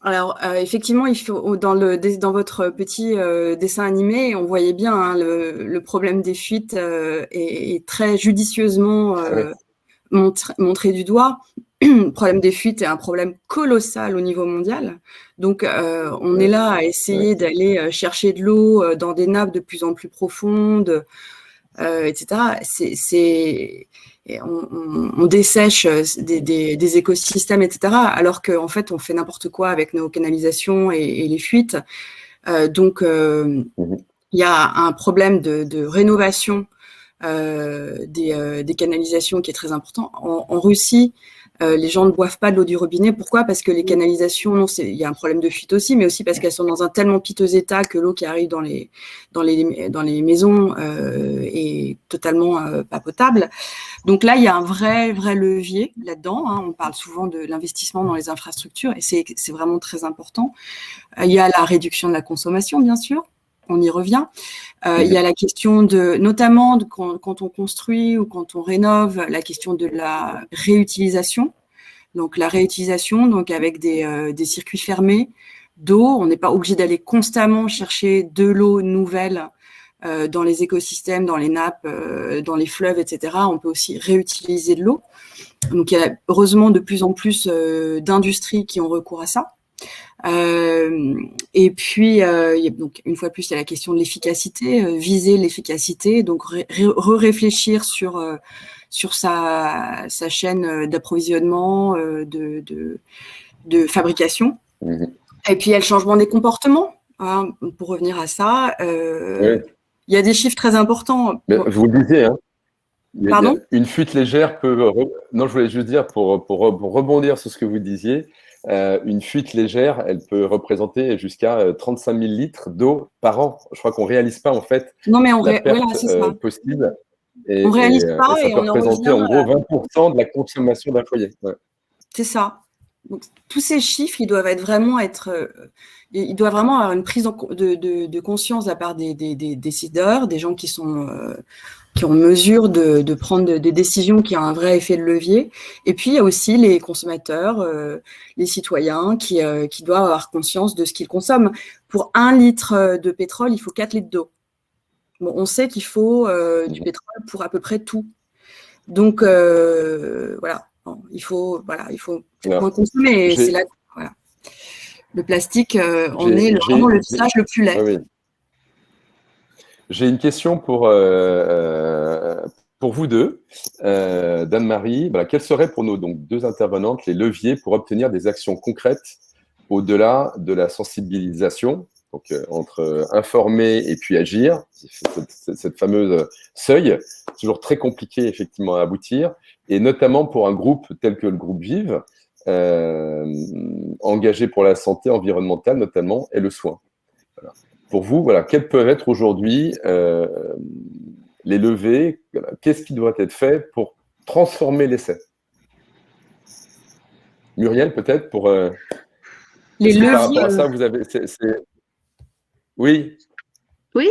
[SPEAKER 2] Alors, effectivement, il faut dans votre petit dessin animé, on voyait bien le problème des fuites est très judicieusement montré du doigt. Le problème des fuites est un problème colossal au niveau mondial. Donc, on est là à essayer d'aller chercher de l'eau dans des nappes de plus en plus profondes, etc. On dessèche des écosystèmes, etc. Alors qu'en fait, on fait n'importe quoi avec nos canalisations et les fuites. Donc, il y a un problème de rénovation des canalisations qui est très important. En Russie, les gens ne boivent pas de l'eau du robinet. Pourquoi? Parce que les canalisations, il y a un problème de fuite aussi, mais aussi parce qu'elles sont dans un tellement piteux état que l'eau qui arrive dans les maisons est totalement pas potable. Donc là, il y a un vrai levier là-dedans. On parle souvent de l'investissement dans les infrastructures et c'est vraiment très important. Il y a la réduction de la consommation, bien sûr. On y revient. Il y a la question notamment quand on construit ou quand on rénove, la question de la réutilisation. Donc la réutilisation, donc avec des circuits fermés d'eau, on n'est pas obligé d'aller constamment chercher de l'eau nouvelle dans les écosystèmes, dans les nappes, dans les fleuves, etc. On peut aussi réutiliser de l'eau. Donc il y a heureusement de plus en plus d'industries qui ont recours à ça. Et puis, donc une fois de plus, il y a la question de l'efficacité, viser l'efficacité, donc réfléchir sur sa chaîne d'approvisionnement, de fabrication.
[SPEAKER 1] Mmh.
[SPEAKER 2] Et puis, il y a le changement des comportements. Hein, pour revenir à ça,
[SPEAKER 1] Oui.
[SPEAKER 2] il y a des chiffres très importants.
[SPEAKER 1] Mais vous le disiez, hein,
[SPEAKER 2] Pardon ?
[SPEAKER 1] une fuite légère peut… Non, je voulais juste dire, pour rebondir sur ce que vous disiez, une fuite légère, elle peut représenter jusqu'à 35 000 litres d'eau par an. Je crois qu'on ne réalise pas, en fait,
[SPEAKER 2] non, mais
[SPEAKER 1] la perte
[SPEAKER 2] voilà, c'est ça.
[SPEAKER 1] possible.
[SPEAKER 2] On réalise pas
[SPEAKER 1] et ça
[SPEAKER 2] et
[SPEAKER 1] peut
[SPEAKER 2] on en
[SPEAKER 1] représenter
[SPEAKER 2] revient
[SPEAKER 1] en gros 20% de la consommation d'un foyer. Ouais.
[SPEAKER 2] C'est ça. Donc, tous ces chiffres, ils doivent vraiment avoir une prise de conscience de la part des décideurs, des gens qui ont mesure de prendre des décisions qui ont un vrai effet de levier. Et puis, il y a aussi les consommateurs, les citoyens qui doivent avoir conscience de ce qu'ils consomment. Pour 1 litre de pétrole, il faut 4 litres d'eau. Bon, on sait qu'il faut du pétrole pour à peu près tout. Donc, voilà. Il faut moins consommer. C'est là, voilà. Le plastique en est vraiment le visage le plus laid.
[SPEAKER 1] Oui. J'ai une question pour vous deux. d'Anne-Marie, quels seraient pour nos deux intervenantes les leviers pour obtenir des actions concrètes au-delà de la sensibilisation, donc entre informer et puis agir, cette fameuse seuil, toujours très compliqué effectivement à aboutir, et notamment pour un groupe tel que le groupe Vive, engagé pour la santé environnementale notamment et le soin. Voilà. Pour vous, quels peuvent être aujourd'hui les leviers, qu'est-ce qui doit être fait pour transformer l'essai? Muriel, peut-être, pour…
[SPEAKER 2] les leviers.
[SPEAKER 1] Par rapport à ça, vous avez… Oui.
[SPEAKER 3] Oui.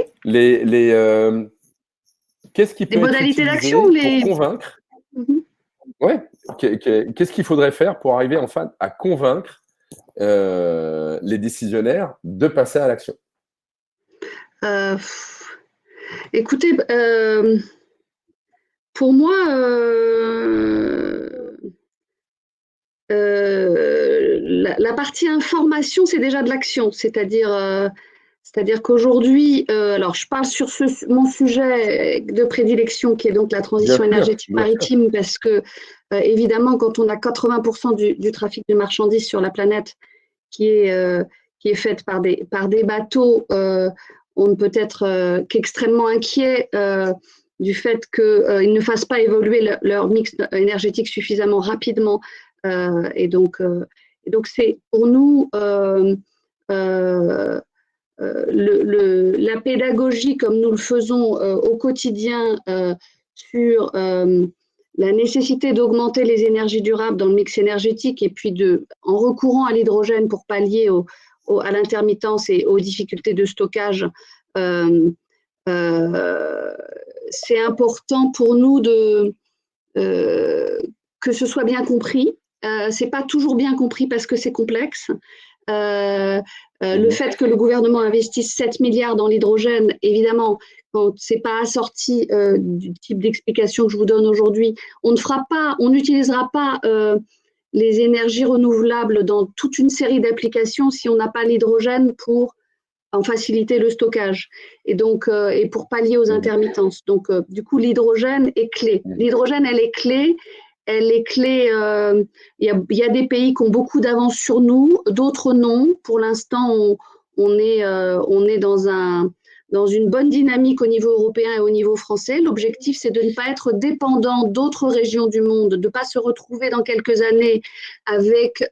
[SPEAKER 1] Qu'est-ce qui peut être utilisé pour convaincre? Ouais. Qu'est-ce qu'il faudrait faire pour arriver enfin à convaincre les décisionnaires de passer à l'action?
[SPEAKER 3] Écoutez, pour moi, la partie information, c'est déjà de l'action, c'est-à-dire qu'aujourd'hui, alors je parle sur mon sujet de prédilection qui est donc la transition énergétique maritime, parce que évidemment, quand on a 80% du trafic de marchandises sur la planète qui est faite par des bateaux, on ne peut être qu'extrêmement inquiet du fait qu'ils ne fassent pas évoluer leur mix énergétique suffisamment rapidement. Et donc c'est pour nous la pédagogie comme nous le faisons au quotidien sur la nécessité d'augmenter les énergies durables dans le mix énergétique et puis en recourant à l'hydrogène pour pallier à l'intermittence et aux difficultés de stockage, c'est important pour nous que ce soit bien compris. C'est pas toujours bien compris parce que c'est complexe. Le fait que le gouvernement investisse 7 milliards dans l'hydrogène, évidemment, quand c'est pas assorti du type d'explication que je vous donne aujourd'hui, on n'utilisera pas les énergies renouvelables dans toute une série d'applications si on n'a pas l'hydrogène pour en faciliter le stockage et donc et pour pallier aux intermittences. Donc du coup, l'hydrogène est clé. L'hydrogène, elle est clé. Il y a des pays qui ont beaucoup d'avance sur nous, d'autres non. Pour l'instant, on est dans une bonne dynamique au niveau européen et au niveau français. L'objectif, c'est de ne pas être dépendant d'autres régions du monde, de ne pas se retrouver dans quelques années avec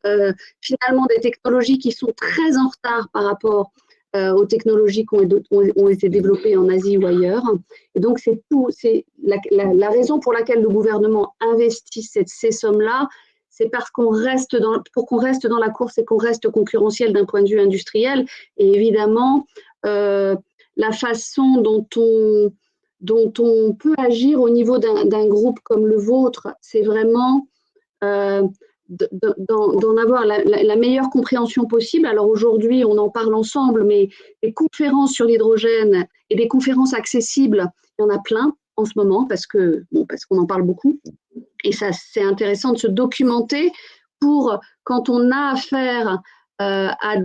[SPEAKER 3] finalement des technologies qui sont très en retard par rapport aux technologies qui ont été développées en Asie ou ailleurs. Et donc, c'est la raison pour laquelle le gouvernement investit ces sommes-là, c'est parce pour qu'on reste dans la course et qu'on reste concurrentiel d'un point de vue industriel. Et évidemment, la façon dont on peut agir au niveau d'un groupe comme le vôtre, c'est vraiment d'en avoir la meilleure compréhension possible. Alors aujourd'hui, on en parle ensemble, mais des conférences sur l'hydrogène et des conférences accessibles, il y en a plein en ce moment parce qu'on en parle beaucoup. Et ça, c'est intéressant de se documenter pour quand on a affaire à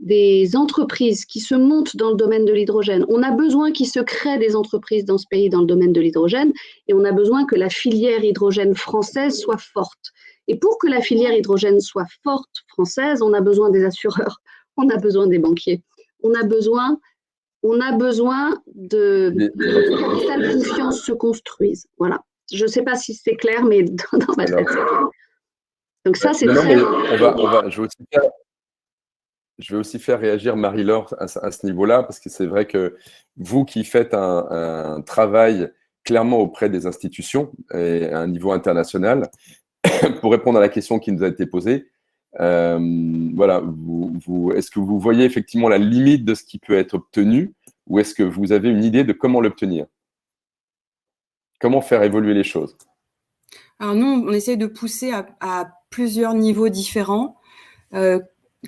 [SPEAKER 3] des entreprises qui se montent dans le domaine de l'hydrogène. On a besoin qu'il se crée des entreprises dans ce pays dans le domaine de l'hydrogène et on a besoin que la filière hydrogène française soit forte. Et pour que la filière hydrogène soit forte française, on a besoin des assureurs, on a besoin des banquiers, on a besoin que cette confiance se construise. Voilà. Je ne sais pas si c'est clair, mais dans ma tête, c'est clair. Donc ça, c'est très...
[SPEAKER 1] Je vais aussi faire réagir Marie-Laure à ce niveau-là, parce que c'est vrai que vous qui faites un travail clairement auprès des institutions et à un niveau international, pour répondre à la question qui nous a été posée, voilà, est-ce que vous voyez effectivement la limite de ce qui peut être obtenu, ou est-ce que vous avez une idée de comment l'obtenir? Comment faire évoluer les choses?
[SPEAKER 2] Alors nous, on essaie de pousser à plusieurs niveaux différents.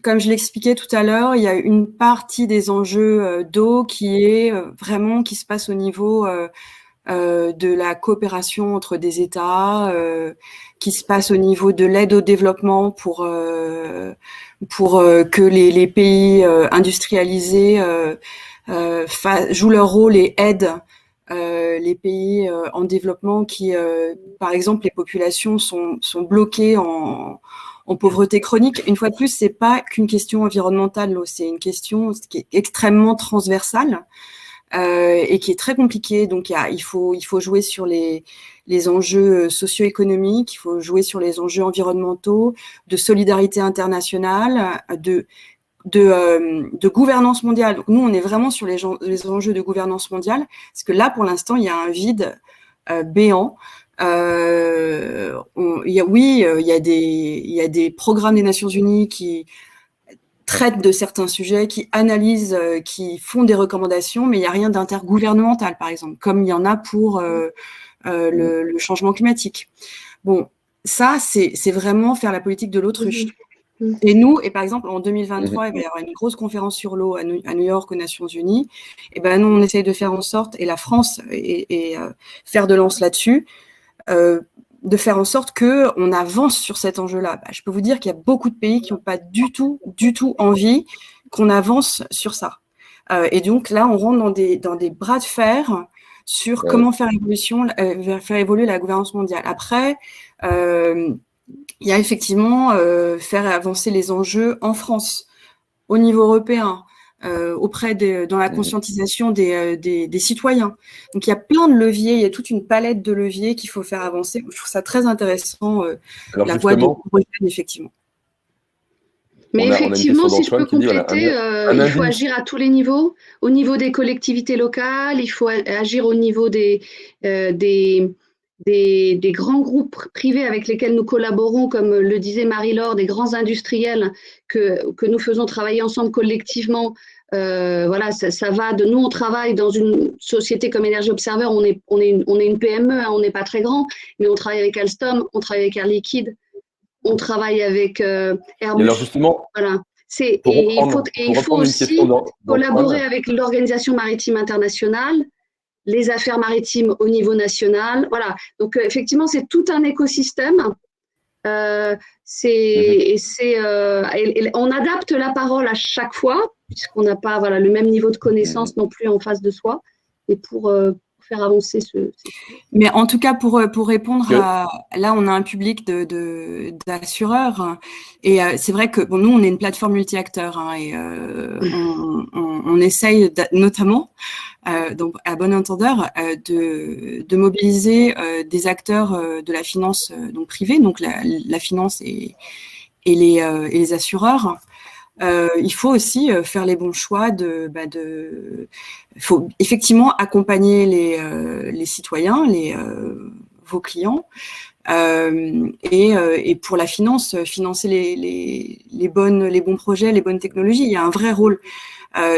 [SPEAKER 2] Comme je l'expliquais tout à l'heure, il y a une partie des enjeux d'eau qui est vraiment qui se passe au niveau de la coopération entre des États, qui se passe au niveau de l'aide au développement pour que les pays industrialisés jouent leur rôle et aident les pays en développement qui, par exemple, les populations sont bloquées en pauvreté chronique. Une fois de plus, c'est pas qu'une question environnementale, l'eau, c'est une question qui est extrêmement transversale et qui est très compliquée. Donc, il faut jouer sur les enjeux socio-économiques, il faut jouer sur les enjeux environnementaux, de solidarité internationale, de gouvernance mondiale. Donc, nous, on est vraiment sur les enjeux de gouvernance mondiale, parce que là, pour l'instant, il y a un vide béant. Il y a des programmes des Nations Unies qui traitent de certains sujets, qui analysent, qui font des recommandations, mais il n'y a rien d'intergouvernemental, par exemple, comme il y en a pour le changement climatique. Bon, ça, c'est vraiment faire la politique de l'autruche. Et nous, et par exemple, en 2023, il va y avoir une grosse conférence sur l'eau à New York aux Nations Unies. Et ben nous, on essaye de faire en sorte, et la France et faire de lance là-dessus, de faire en sorte qu'on avance sur cet enjeu-là. Je peux vous dire qu'il y a beaucoup de pays qui n'ont pas du tout envie qu'on avance sur ça. Et donc là, on rentre dans des bras de fer sur comment faire évoluer la gouvernance mondiale. Après, il y a effectivement faire avancer les enjeux en France, au niveau européen, dans la conscientisation des citoyens. Donc il y a plein de leviers, il y a toute une palette de leviers qu'il faut faire avancer. Je trouve ça très intéressant, la voie de l'hydrogène, effectivement.
[SPEAKER 3] Mais effectivement, si je peux compléter, il faut agir à tous les niveaux. Au niveau des collectivités locales, il faut agir au niveau des grands groupes privés avec lesquels nous collaborons, comme le disait Marie-Laure, des grands industriels que nous faisons travailler ensemble collectivement. Voilà, ça va de nous, on travaille dans une société comme Energy Observer, on est une PME, hein, on n'est pas très grand, mais on travaille avec Alstom, on travaille avec Air Liquide, on travaille avec Airbus.
[SPEAKER 1] Et alors justement,
[SPEAKER 3] voilà. Il faut aussi collaborer avec l'Organisation maritime internationale, les affaires maritimes au niveau national. Voilà. Donc, effectivement, c'est tout un écosystème. On adapte la parole à chaque fois, puisqu'on n'a pas le même niveau de connaissance non plus en face de soi. Et pour faire avancer
[SPEAKER 2] Mais en tout cas, pour répondre là, on a un public d'assureurs. Et c'est vrai que nous, on est une plateforme multi-acteurs. Hein, et on essaye notamment, donc à bon entendeur, de mobiliser des acteurs de la finance donc privée, donc la finance et les assureurs. Il faut aussi faire les bons choix il faut effectivement accompagner les citoyens, vos clients, et pour la finance, financer les bons projets, les bonnes technologies. Il y a un vrai rôle.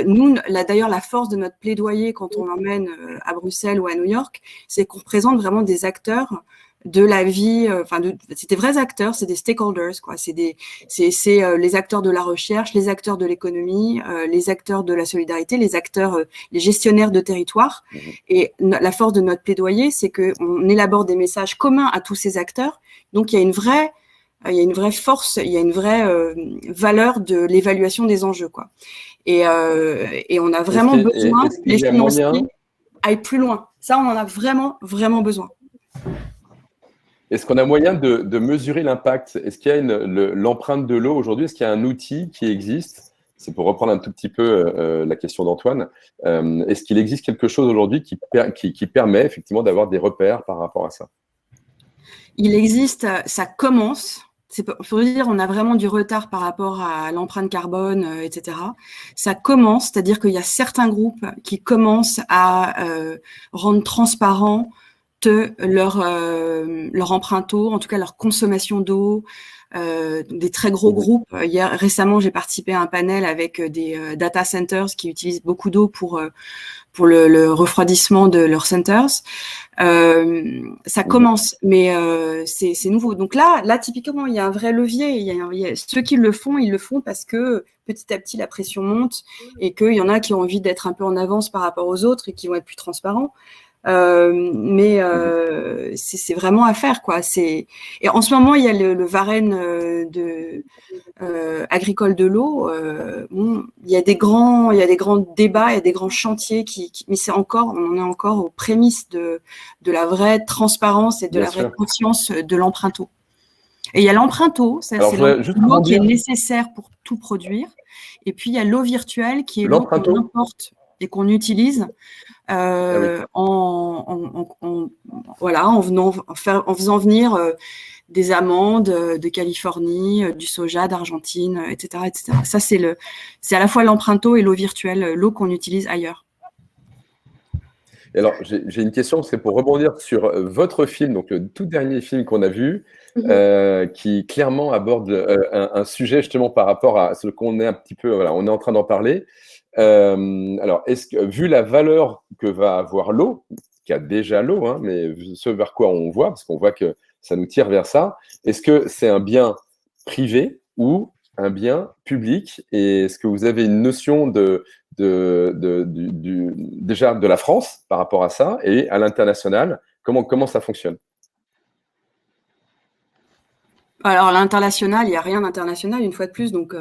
[SPEAKER 2] Nous, d'ailleurs, la force de notre plaidoyer quand on emmène à Bruxelles ou à New York, c'est qu'on représente vraiment des acteurs de la vie, c'est des vrais acteurs, c'est des stakeholders, quoi. C'est les acteurs de la recherche, les acteurs de l'économie, les acteurs de la solidarité, les gestionnaires de territoire. Et la force de notre plaidoyer, c'est qu'on élabore des messages communs à tous ces acteurs. Donc, il y a une vraie force, il y a une vraie valeur de l'évaluation des enjeux, quoi. Et on a vraiment besoin que les financiers aillent plus loin. Ça, on en a vraiment, vraiment besoin.
[SPEAKER 1] Est-ce qu'on a moyen de mesurer l'impact? Est-ce qu'il y a l'empreinte de l'eau aujourd'hui? Est-ce qu'il y a un outil qui existe? C'est pour reprendre un tout petit peu la question d'Antoine. Est-ce qu'il existe quelque chose aujourd'hui qui permet effectivement d'avoir des repères par rapport à ça?
[SPEAKER 2] Il existe, ça commence. Pour dire, on a vraiment du retard par rapport à l'empreinte carbone, etc. Ça commence, c'est-à-dire qu'il y a certains groupes qui commencent à rendre transparent leur empreinte eau, en tout cas leur consommation d'eau, des très gros groupes. Récemment, j'ai participé à un panel avec des data centers qui utilisent beaucoup d'eau pour le refroidissement de leurs centers. Ça commence, mais c'est nouveau. Donc là, typiquement, il y a un vrai levier. Ceux qui le font, ils le font parce que petit à petit, la pression monte et qu'il y en a qui ont envie d'être un peu en avance par rapport aux autres et qui vont être plus transparents. Mais c'est vraiment à faire, quoi. Et en ce moment, il y a le Varenne agricole de l'eau. Il y a des grands débats, il y a des grands chantiers mais on est encore aux prémices de la vraie transparence et de la vraie conscience de l'empreinte eau. Et il y a l'empreinte eau, c'est l'eau qui est nécessaire pour tout produire. Et puis il y a l'eau virtuelle qui est l'eau qu'on importe et qu'on utilise en faisant venir des amandes de Californie, du soja d'Argentine, etc., etc. Ça, c'est à la fois l'empreinte eau et l'eau virtuelle, l'eau qu'on utilise ailleurs.
[SPEAKER 1] Et alors, j'ai une question, c'est pour rebondir sur votre film, donc le tout dernier film qu'on a vu, qui clairement aborde un sujet justement par rapport à ce qu'on est un petit peu, on est en train d'en parler. Alors, vu la valeur que va avoir l'eau, qui a déjà l'eau, hein, mais ce vers quoi on voit, parce qu'on voit que ça nous tire vers ça, est-ce que c'est un bien privé ou un bien public? Et est-ce que vous avez une notion déjà de la France par rapport à ça et à l'international? Comment ça fonctionne?
[SPEAKER 2] Alors, à l'international, il n'y a rien d'international, une fois de plus, donc...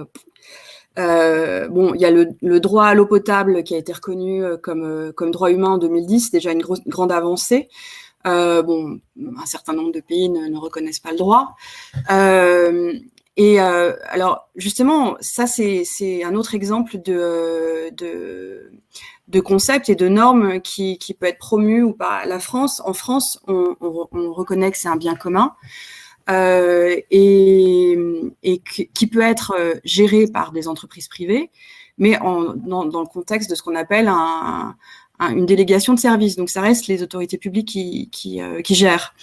[SPEAKER 2] il y a le droit à l'eau potable qui a été reconnu comme droit humain en 2010, c'est déjà une grande avancée. Un certain nombre de pays ne reconnaissent pas le droit. Alors, justement, ça, c'est un autre exemple de concept et de normes qui peut être promu ou pas. En France, on reconnaît que c'est un bien commun. Et qui peut être géré par des entreprises privées, mais dans le contexte de ce qu'on appelle une délégation de services. Donc, ça reste les autorités publiques qui gèrent.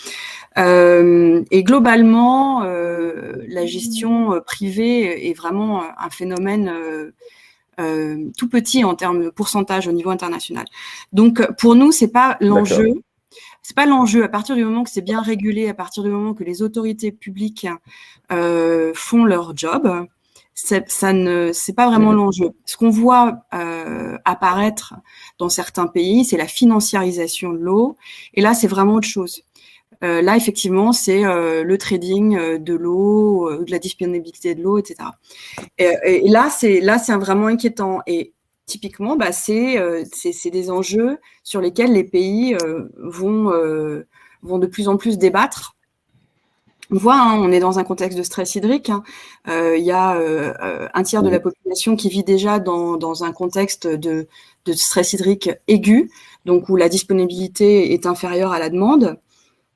[SPEAKER 2] Et globalement, la gestion privée est vraiment un phénomène tout petit en termes de pourcentage au niveau international. Donc, pour nous, c'est pas l'enjeu.
[SPEAKER 1] D'accord.
[SPEAKER 2] C'est pas l'enjeu. À partir du moment que c'est bien régulé, à partir du moment que les autorités publiques font leur job, c'est pas vraiment l'enjeu. Ce qu'on voit apparaître dans certains pays, c'est la financiarisation de l'eau. Et là, c'est vraiment autre chose. Là, effectivement, c'est le trading de l'eau, de la disponibilité de l'eau, etc. Et là, c'est vraiment inquiétant. Et typiquement, c'est des enjeux sur lesquels les pays vont de plus en plus débattre. On voit, on est dans un contexte de stress hydrique. Il y a un tiers de la population qui vit déjà dans un contexte de stress hydrique aigu, donc où la disponibilité est inférieure à la demande.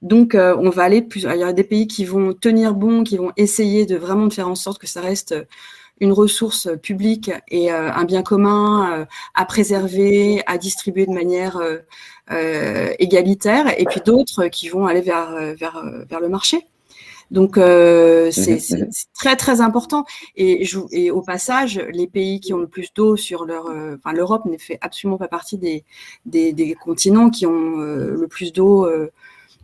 [SPEAKER 2] Donc, on va aller plus. Il y a des pays qui vont tenir bon, qui vont essayer de vraiment faire en sorte que ça reste une ressource publique et un bien commun à préserver, à distribuer de manière égalitaire, et puis d'autres qui vont aller vers le marché. Donc, c'est très, très important. Et au passage, les pays qui ont le plus d'eau sur l'Europe ne fait absolument pas partie des continents qui ont le plus d'eau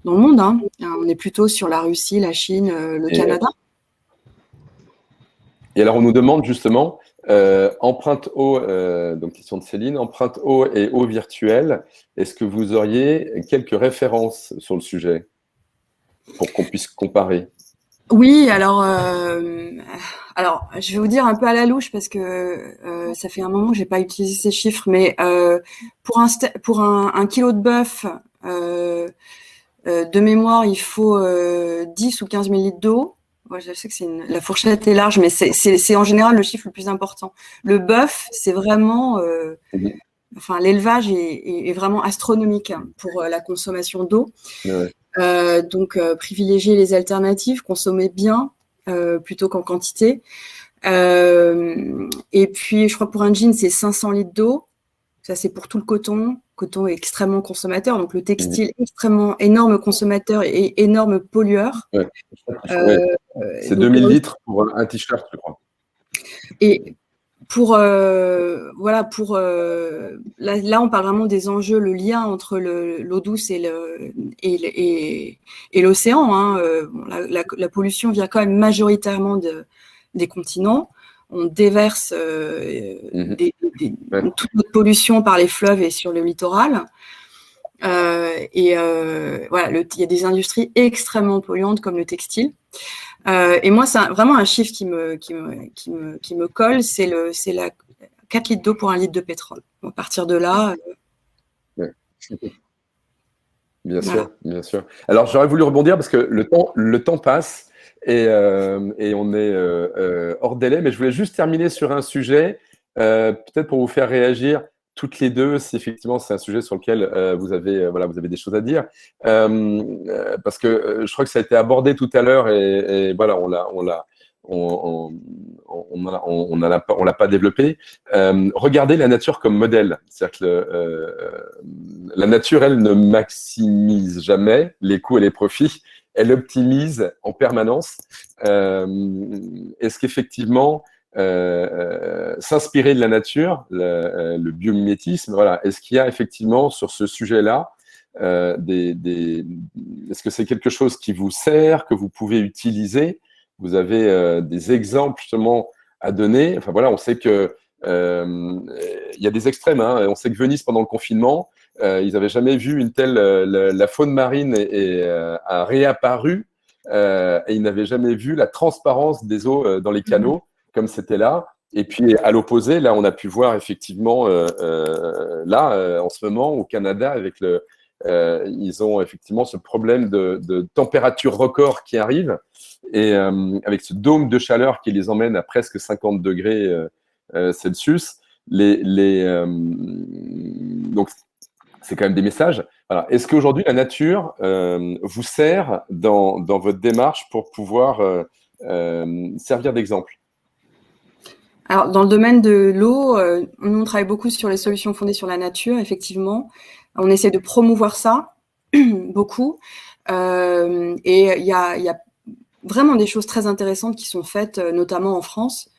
[SPEAKER 2] dans le monde. Hein. On est plutôt sur la Russie, la Chine, le Canada.
[SPEAKER 1] Et alors, on nous demande justement, empreinte eau, donc question de Céline, empreinte eau et eau virtuelle, est-ce que vous auriez quelques références sur le sujet pour qu'on puisse comparer?
[SPEAKER 2] Oui, alors, je vais vous dire un peu à la louche parce que ça fait un moment que j'ai pas utilisé ces chiffres, mais pour un kilo de bœuf, de mémoire, il faut 10 ou 15 millilitres d'eau. Ouais, je sais que la fourchette est large, mais c'est en général le chiffre le plus important. Le bœuf, c'est vraiment, enfin, l'élevage est vraiment astronomique pour la consommation d'eau.
[SPEAKER 1] Ouais.
[SPEAKER 2] Donc, privilégier les alternatives, consommer bien plutôt qu'en quantité. Et puis, je crois que pour un jean, c'est 500 litres d'eau. Ça, c'est pour tout le coton. Coton est extrêmement consommateur. Donc, le textile, extrêmement énorme consommateur et énorme pollueur.
[SPEAKER 1] Ouais. C'est 2000 litres pour un t-shirt, je crois.
[SPEAKER 2] Et pour là, on parle vraiment des enjeux, le lien entre l'eau douce et l'océan. Hein. Bon, la pollution vient quand même majoritairement des continents. On déverse toute notre pollution par les fleuves et sur le littoral. Voilà, il y a des industries extrêmement polluantes comme le textile. Et moi, c'est vraiment un chiffre qui me colle, c'est 4 litres d'eau pour 1 litre de pétrole. À partir de là.
[SPEAKER 1] Bien sûr, bien sûr. Alors, j'aurais voulu rebondir parce que le temps passe et on est hors délai, mais je voulais juste terminer sur un sujet, peut-être pour vous faire réagir toutes les deux, si effectivement c'est un sujet sur lequel vous avez des choses à dire, parce que je crois que ça a été abordé tout à l'heure et voilà, on l'a pas développé. Regardez la nature comme modèle, c'est-à-dire que la nature, elle ne maximise jamais les coûts et les profits, elle optimise en permanence. Est-ce qu'effectivement s'inspirer de la nature, le biomimétisme, voilà. Est-ce qu'il y a effectivement sur ce sujet-là est-ce que c'est quelque chose qui vous sert, que vous pouvez utiliser? Vous avez des exemples justement à donner. Enfin voilà, on sait que il y a des extrêmes. Hein. On sait que Venise pendant le confinement, ils n'avaient jamais vu une telle la faune marine a réapparu et ils n'avaient jamais vu la transparence des eaux dans les canaux comme c'était là. Et puis, à l'opposé, là, on a pu voir effectivement, en ce moment, au Canada, avec ils ont effectivement ce problème de température record qui arrive. Et avec ce dôme de chaleur qui les emmène à presque 50 degrés Celsius. Donc, c'est quand même des messages. Voilà. Est-ce qu'aujourd'hui, la nature vous sert dans votre démarche pour pouvoir servir d'exemple?
[SPEAKER 2] Alors, dans le domaine de l'eau, on travaille beaucoup sur les solutions fondées sur la nature, effectivement. On essaie de promouvoir ça, beaucoup. Et il y a vraiment des choses très intéressantes qui sont faites, notamment en France,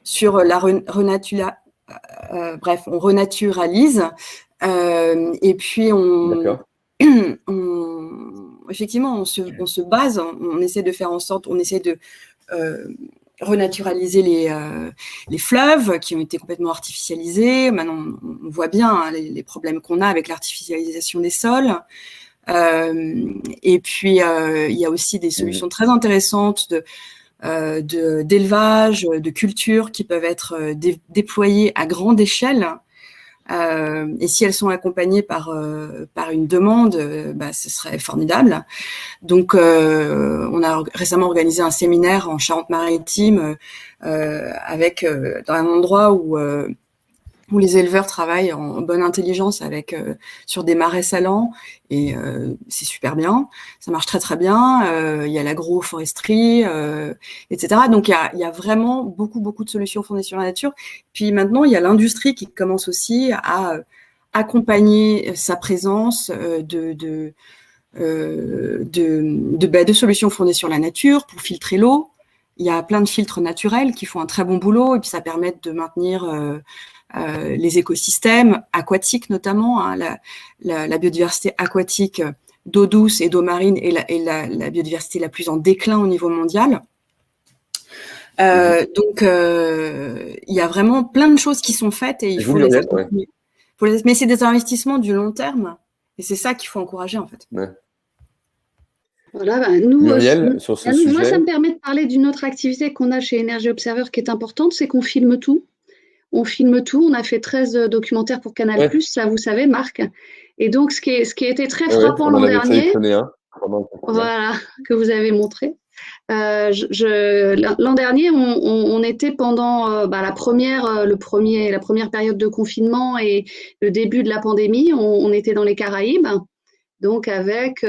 [SPEAKER 2] sur la bref, on renaturalise. Et puis, effectivement, on se base, on essaie de faire en sorte, on essaie de renaturaliser les fleuves qui ont été complètement artificialisés. Maintenant, on voit bien les problèmes qu'on a avec l'artificialisation des sols. Et puis, il y a aussi des solutions très intéressantes d'élevage, de culture qui peuvent être déployées à grande échelle. Et si elles sont accompagnées par une demande, ce serait formidable. Donc, on a récemment organisé un séminaire en Charente-Maritime avec dans un endroit où les éleveurs travaillent en bonne intelligence sur des marais salants et c'est super bien, ça marche très très bien. Il y a l'agroforesterie, etc. Donc il y a vraiment beaucoup de solutions fondées sur la nature. Puis maintenant il y a l'industrie qui commence aussi à accompagner sa présence de solutions fondées sur la nature pour filtrer l'eau. Il y a plein de filtres naturels qui font un très bon boulot et puis ça permet de maintenir les écosystèmes aquatiques notamment, hein, la biodiversité aquatique d'eau douce et d'eau marine et la biodiversité la plus en déclin au niveau mondial. Donc, il y a vraiment plein de choses qui sont faites et il faut les accompagner. Mais c'est des investissements du long terme et c'est ça qu'il faut encourager en fait.
[SPEAKER 1] Ouais.
[SPEAKER 3] Voilà,
[SPEAKER 1] Muriel, sur ce sujet.
[SPEAKER 3] Moi, ça me permet de parler d'une autre activité qu'on a chez Energy Observer qui est importante, c'est qu'on filme tout. On filme tout. On a fait 13 documentaires pour Canal+, ça vous savez, Marc. Et donc, ce qui a été très frappant l'an dernier, voilà, que vous avez montré. L'an dernier, on était pendant la première période de confinement et le début de la pandémie, on était dans les Caraïbes, donc avec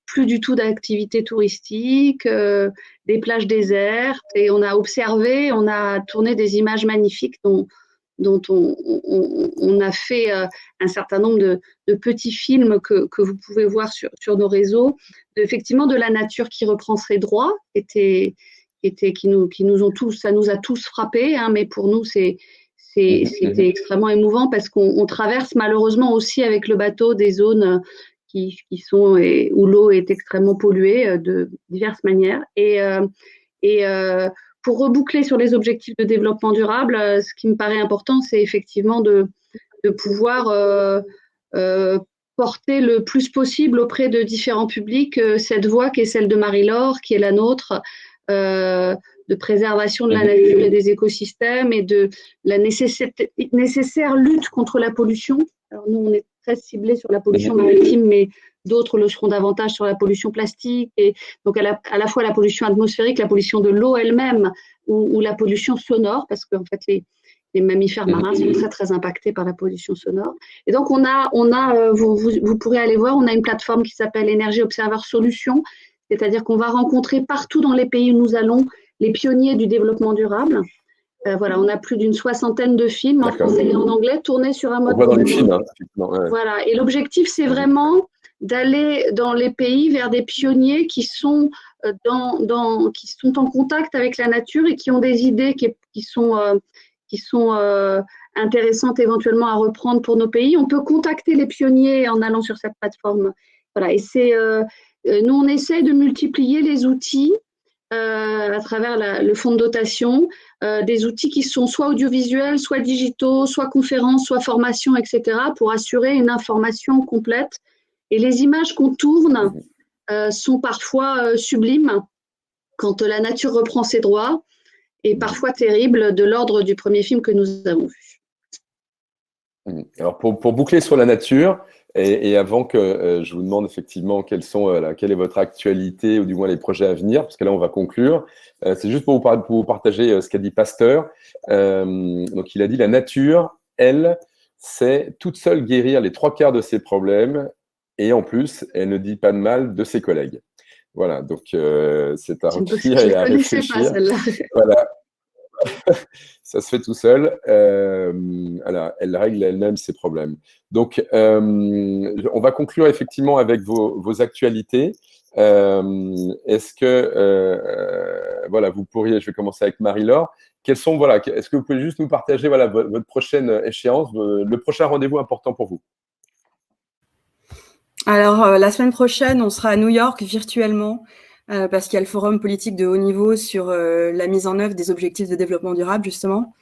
[SPEAKER 3] plus du tout d'activité touristique, des plages désertes, et on a observé, on a tourné des images magnifiques dont on a fait un certain nombre de petits films que vous pouvez voir sur nos réseaux, effectivement de la nature qui reprend ses droits, qui nous ont tous, ça nous a tous frappés, hein, mais pour nous c'était extrêmement émouvant parce qu'on traverse malheureusement aussi avec le bateau des zones qui sont où l'eau est extrêmement polluée de diverses manières et pour reboucler sur les objectifs de développement durable, ce qui me paraît important, c'est effectivement de pouvoir porter le plus possible auprès de différents publics cette voix qui est celle de Marie-Laure, qui est la nôtre, de préservation de la nature et des écosystèmes et de la nécessaire lutte contre la pollution. Alors nous, on est très ciblés sur la pollution maritime, mais d'autres le seront davantage sur la pollution plastique, et donc à la fois la pollution atmosphérique, la pollution de l'eau elle-même, ou la pollution sonore, parce qu'en fait les mammifères marins sont très très impactés par la pollution sonore. Et donc vous pourrez aller voir, on a une plateforme qui s'appelle Energy Observer Solutions, c'est-à-dire qu'on va rencontrer partout dans les pays où nous allons les pionniers du développement durable. Voilà, on a plus d'une 60aine de films en français et en anglais tournés sur un mode.
[SPEAKER 1] On voit dans les films, hein,
[SPEAKER 3] Voilà, et l'objectif, c'est vraiment d'aller dans les pays vers des pionniers qui sont en contact avec la nature et qui ont des idées qui sont intéressantes éventuellement à reprendre pour nos pays. On peut contacter les pionniers en allant sur cette plateforme. Voilà, et nous, on essaie de multiplier les outils à travers le fonds de dotation, des outils qui sont soit audiovisuels, soit digitaux, soit conférences, soit formations, etc., pour assurer une information complète. Et les images qu'on tourne sont parfois sublimes quand la nature reprend ses droits, et parfois terribles, de l'ordre du premier film que nous avons vu.
[SPEAKER 1] Alors pour boucler sur la nature, et avant que je vous demande effectivement quelle est votre actualité, ou du moins les projets à venir, parce que là on va conclure, c'est juste pour vous partager ce qu'a dit Pasteur. Donc il a dit: la nature, elle, sait toute seule guérir les 3/4 de ses problèmes, et en plus, elle ne dit pas de mal de ses collègues. Voilà, donc c'est à retenir et à réfléchir. Voilà. Ça se fait tout seul. Alors, elle règle elle-même ses problèmes. Donc, on va conclure effectivement avec vos actualités. Est-ce que, voilà, vous pourriez, je vais commencer avec Marie-Laure. Est-ce que vous pouvez juste nous partager votre prochaine échéance, le prochain rendez-vous important pour vous?
[SPEAKER 2] Alors, la semaine prochaine, on sera à New York virtuellement. Parce qu'il y a le forum politique de haut niveau sur la mise en œuvre des objectifs de développement durable, justement.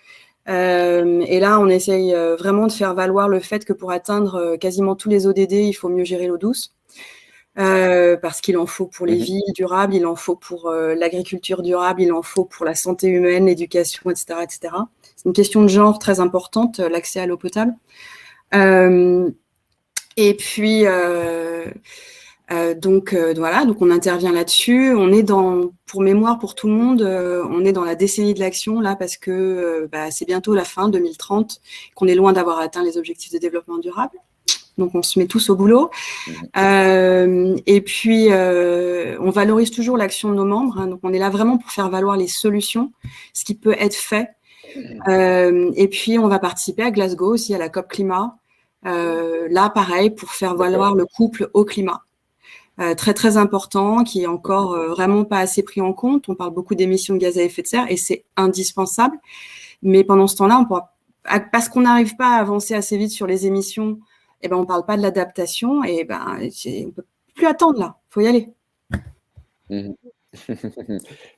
[SPEAKER 2] Et là, on essaye vraiment de faire valoir le fait que pour atteindre quasiment tous les ODD, il faut mieux gérer l'eau douce. Parce qu'il en faut pour les villes durables, il en faut pour l'agriculture durable, il en faut pour la santé humaine, l'éducation, etc., etc. C'est une question de genre très importante, l'accès à l'eau potable. Et puis... donc on intervient là-dessus. On est pour mémoire pour tout le monde, on est dans la décennie de l'action là parce que c'est bientôt la fin 2030, qu'on est loin d'avoir atteint les objectifs de développement durable. Donc on se met tous au boulot. Et puis on valorise toujours l'action de nos membres. Hein, donc on est là vraiment pour faire valoir les solutions, ce qui peut être fait. Et puis on va participer à Glasgow aussi à la COP climat. Là pareil pour faire valoir le couple au climat. Très très important, qui est encore vraiment pas assez pris en compte. On parle beaucoup d'émissions de gaz à effet de serre et c'est indispensable. Mais pendant ce temps-là, parce qu'on n'arrive pas à avancer assez vite sur les émissions, on parle pas de l'adaptation et plus attendre là, il faut y aller.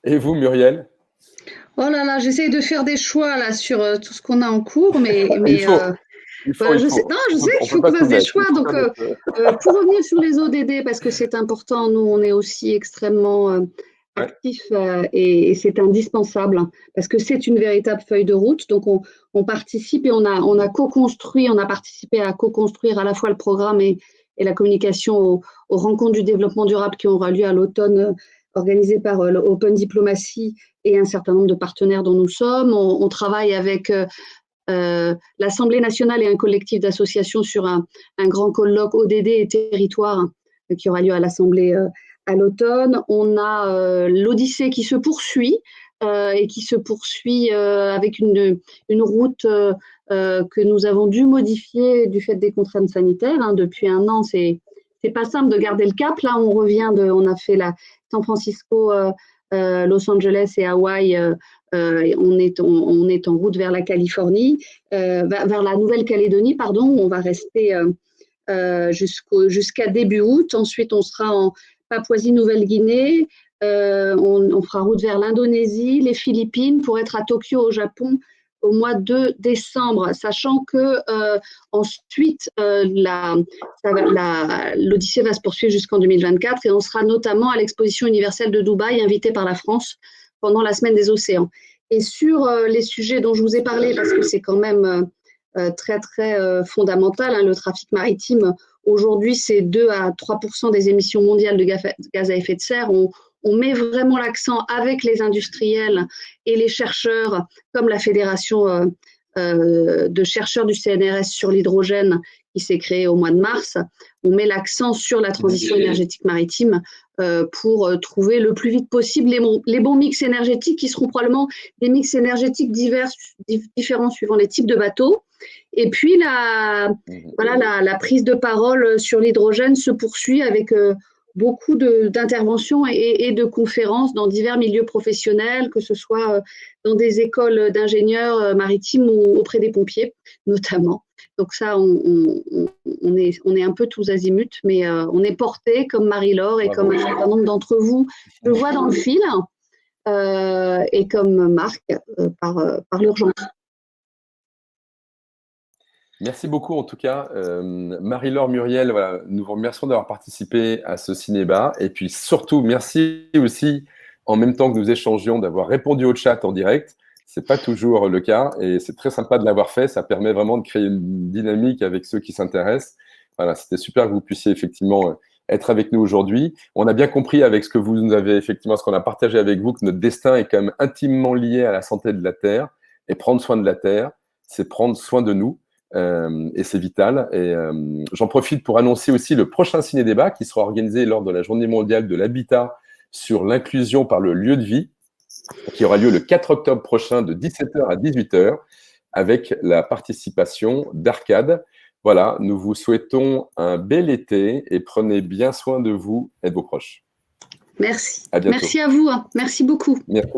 [SPEAKER 1] Et vous, Muriel?
[SPEAKER 3] Oh là là, j'essaye de faire des choix là sur tout ce qu'on a en cours, mais
[SPEAKER 1] Il faut.
[SPEAKER 3] voilà, je sais qu'il faut qu'on fasse des choix. Donc, pour revenir sur les ODD, parce que c'est important, nous, on est aussi extrêmement actifs et c'est indispensable, hein, parce que c'est une véritable feuille de route. Donc, on participe et on a co-construit, on a participé à co-construire à la fois le programme et la communication aux rencontres du développement durable qui aura lieu à l'automne, organisées par l'Open Diplomacy et un certain nombre de partenaires dont nous sommes. On travaille avec l'Assemblée nationale et un collectif d'associations sur un grand colloque ODD et territoire qui aura lieu à l'Assemblée à l'automne. On a l'Odyssée qui se poursuit et qui se poursuit avec une route que nous avons dû modifier du fait des contraintes sanitaires. Hein. Depuis un an, c'est pas simple de garder le cap. Là, on a fait San Francisco, Los Angeles et Hawaï. On est en route vers la Californie, vers la Nouvelle-Calédonie, pardon. On va rester jusqu'à début août. Ensuite, on sera en Papouasie-Nouvelle-Guinée. On fera route vers l'Indonésie, les Philippines, pour être à Tokyo, au Japon, au mois de décembre, sachant que ensuite l'Odyssée va se poursuivre jusqu'en 2024 et on sera notamment à l'exposition universelle de Dubaï, invité par la France pendant la semaine des océans. Et sur les sujets dont je vous ai parlé, parce que c'est quand même très très fondamental, hein, le trafic maritime, aujourd'hui c'est 2 à 3% des émissions mondiales de gaz à effet de serre. On met vraiment l'accent avec les industriels et les chercheurs, comme la Fédération de chercheurs du CNRS sur l'hydrogène qui s'est créée au mois de mars. On met l'accent sur la transition énergétique maritime pour trouver le plus vite possible les bons mix énergétiques qui seront probablement des mix énergétiques différents suivant les types de bateaux. Et puis la prise de parole sur l'hydrogène se poursuit avec beaucoup d'interventions et de conférences dans divers milieux professionnels, que ce soit dans des écoles d'ingénieurs maritimes ou auprès des pompiers, notamment. Donc ça, on est un peu tous azimuts, mais on est portés comme Marie-Laure et comme un certain nombre d'entre vous, je le vois dans le fil, et comme Marc, par l'urgence.
[SPEAKER 1] Merci beaucoup en tout cas. Marie-Laure, Muriel, voilà, nous vous remercions d'avoir participé à ce ciné-bar. Et puis surtout, merci aussi, en même temps que nous échangions, d'avoir répondu au chat en direct. Ce n'est pas toujours le cas et c'est très sympa de l'avoir fait. Ça permet vraiment de créer une dynamique avec ceux qui s'intéressent. Voilà, c'était super que vous puissiez effectivement être avec nous aujourd'hui. On a bien compris avec ce que vous nous avez effectivement, ce qu'on a partagé avec vous, que notre destin est quand même intimement lié à la santé de la Terre. Et prendre soin de la Terre, c'est prendre soin de nous. Et c'est vital. Et j'en profite pour annoncer aussi le prochain ciné-débat qui sera organisé lors de la Journée mondiale de l'habitat sur l'inclusion par le lieu de vie, qui aura lieu le 4 octobre prochain de 17h à 18h avec la participation d'Arcade. Voilà, nous vous souhaitons un bel été et prenez bien soin de vous et de vos proches.
[SPEAKER 3] Merci.
[SPEAKER 1] À bientôt.
[SPEAKER 3] Merci à vous. Merci beaucoup.
[SPEAKER 1] Merci.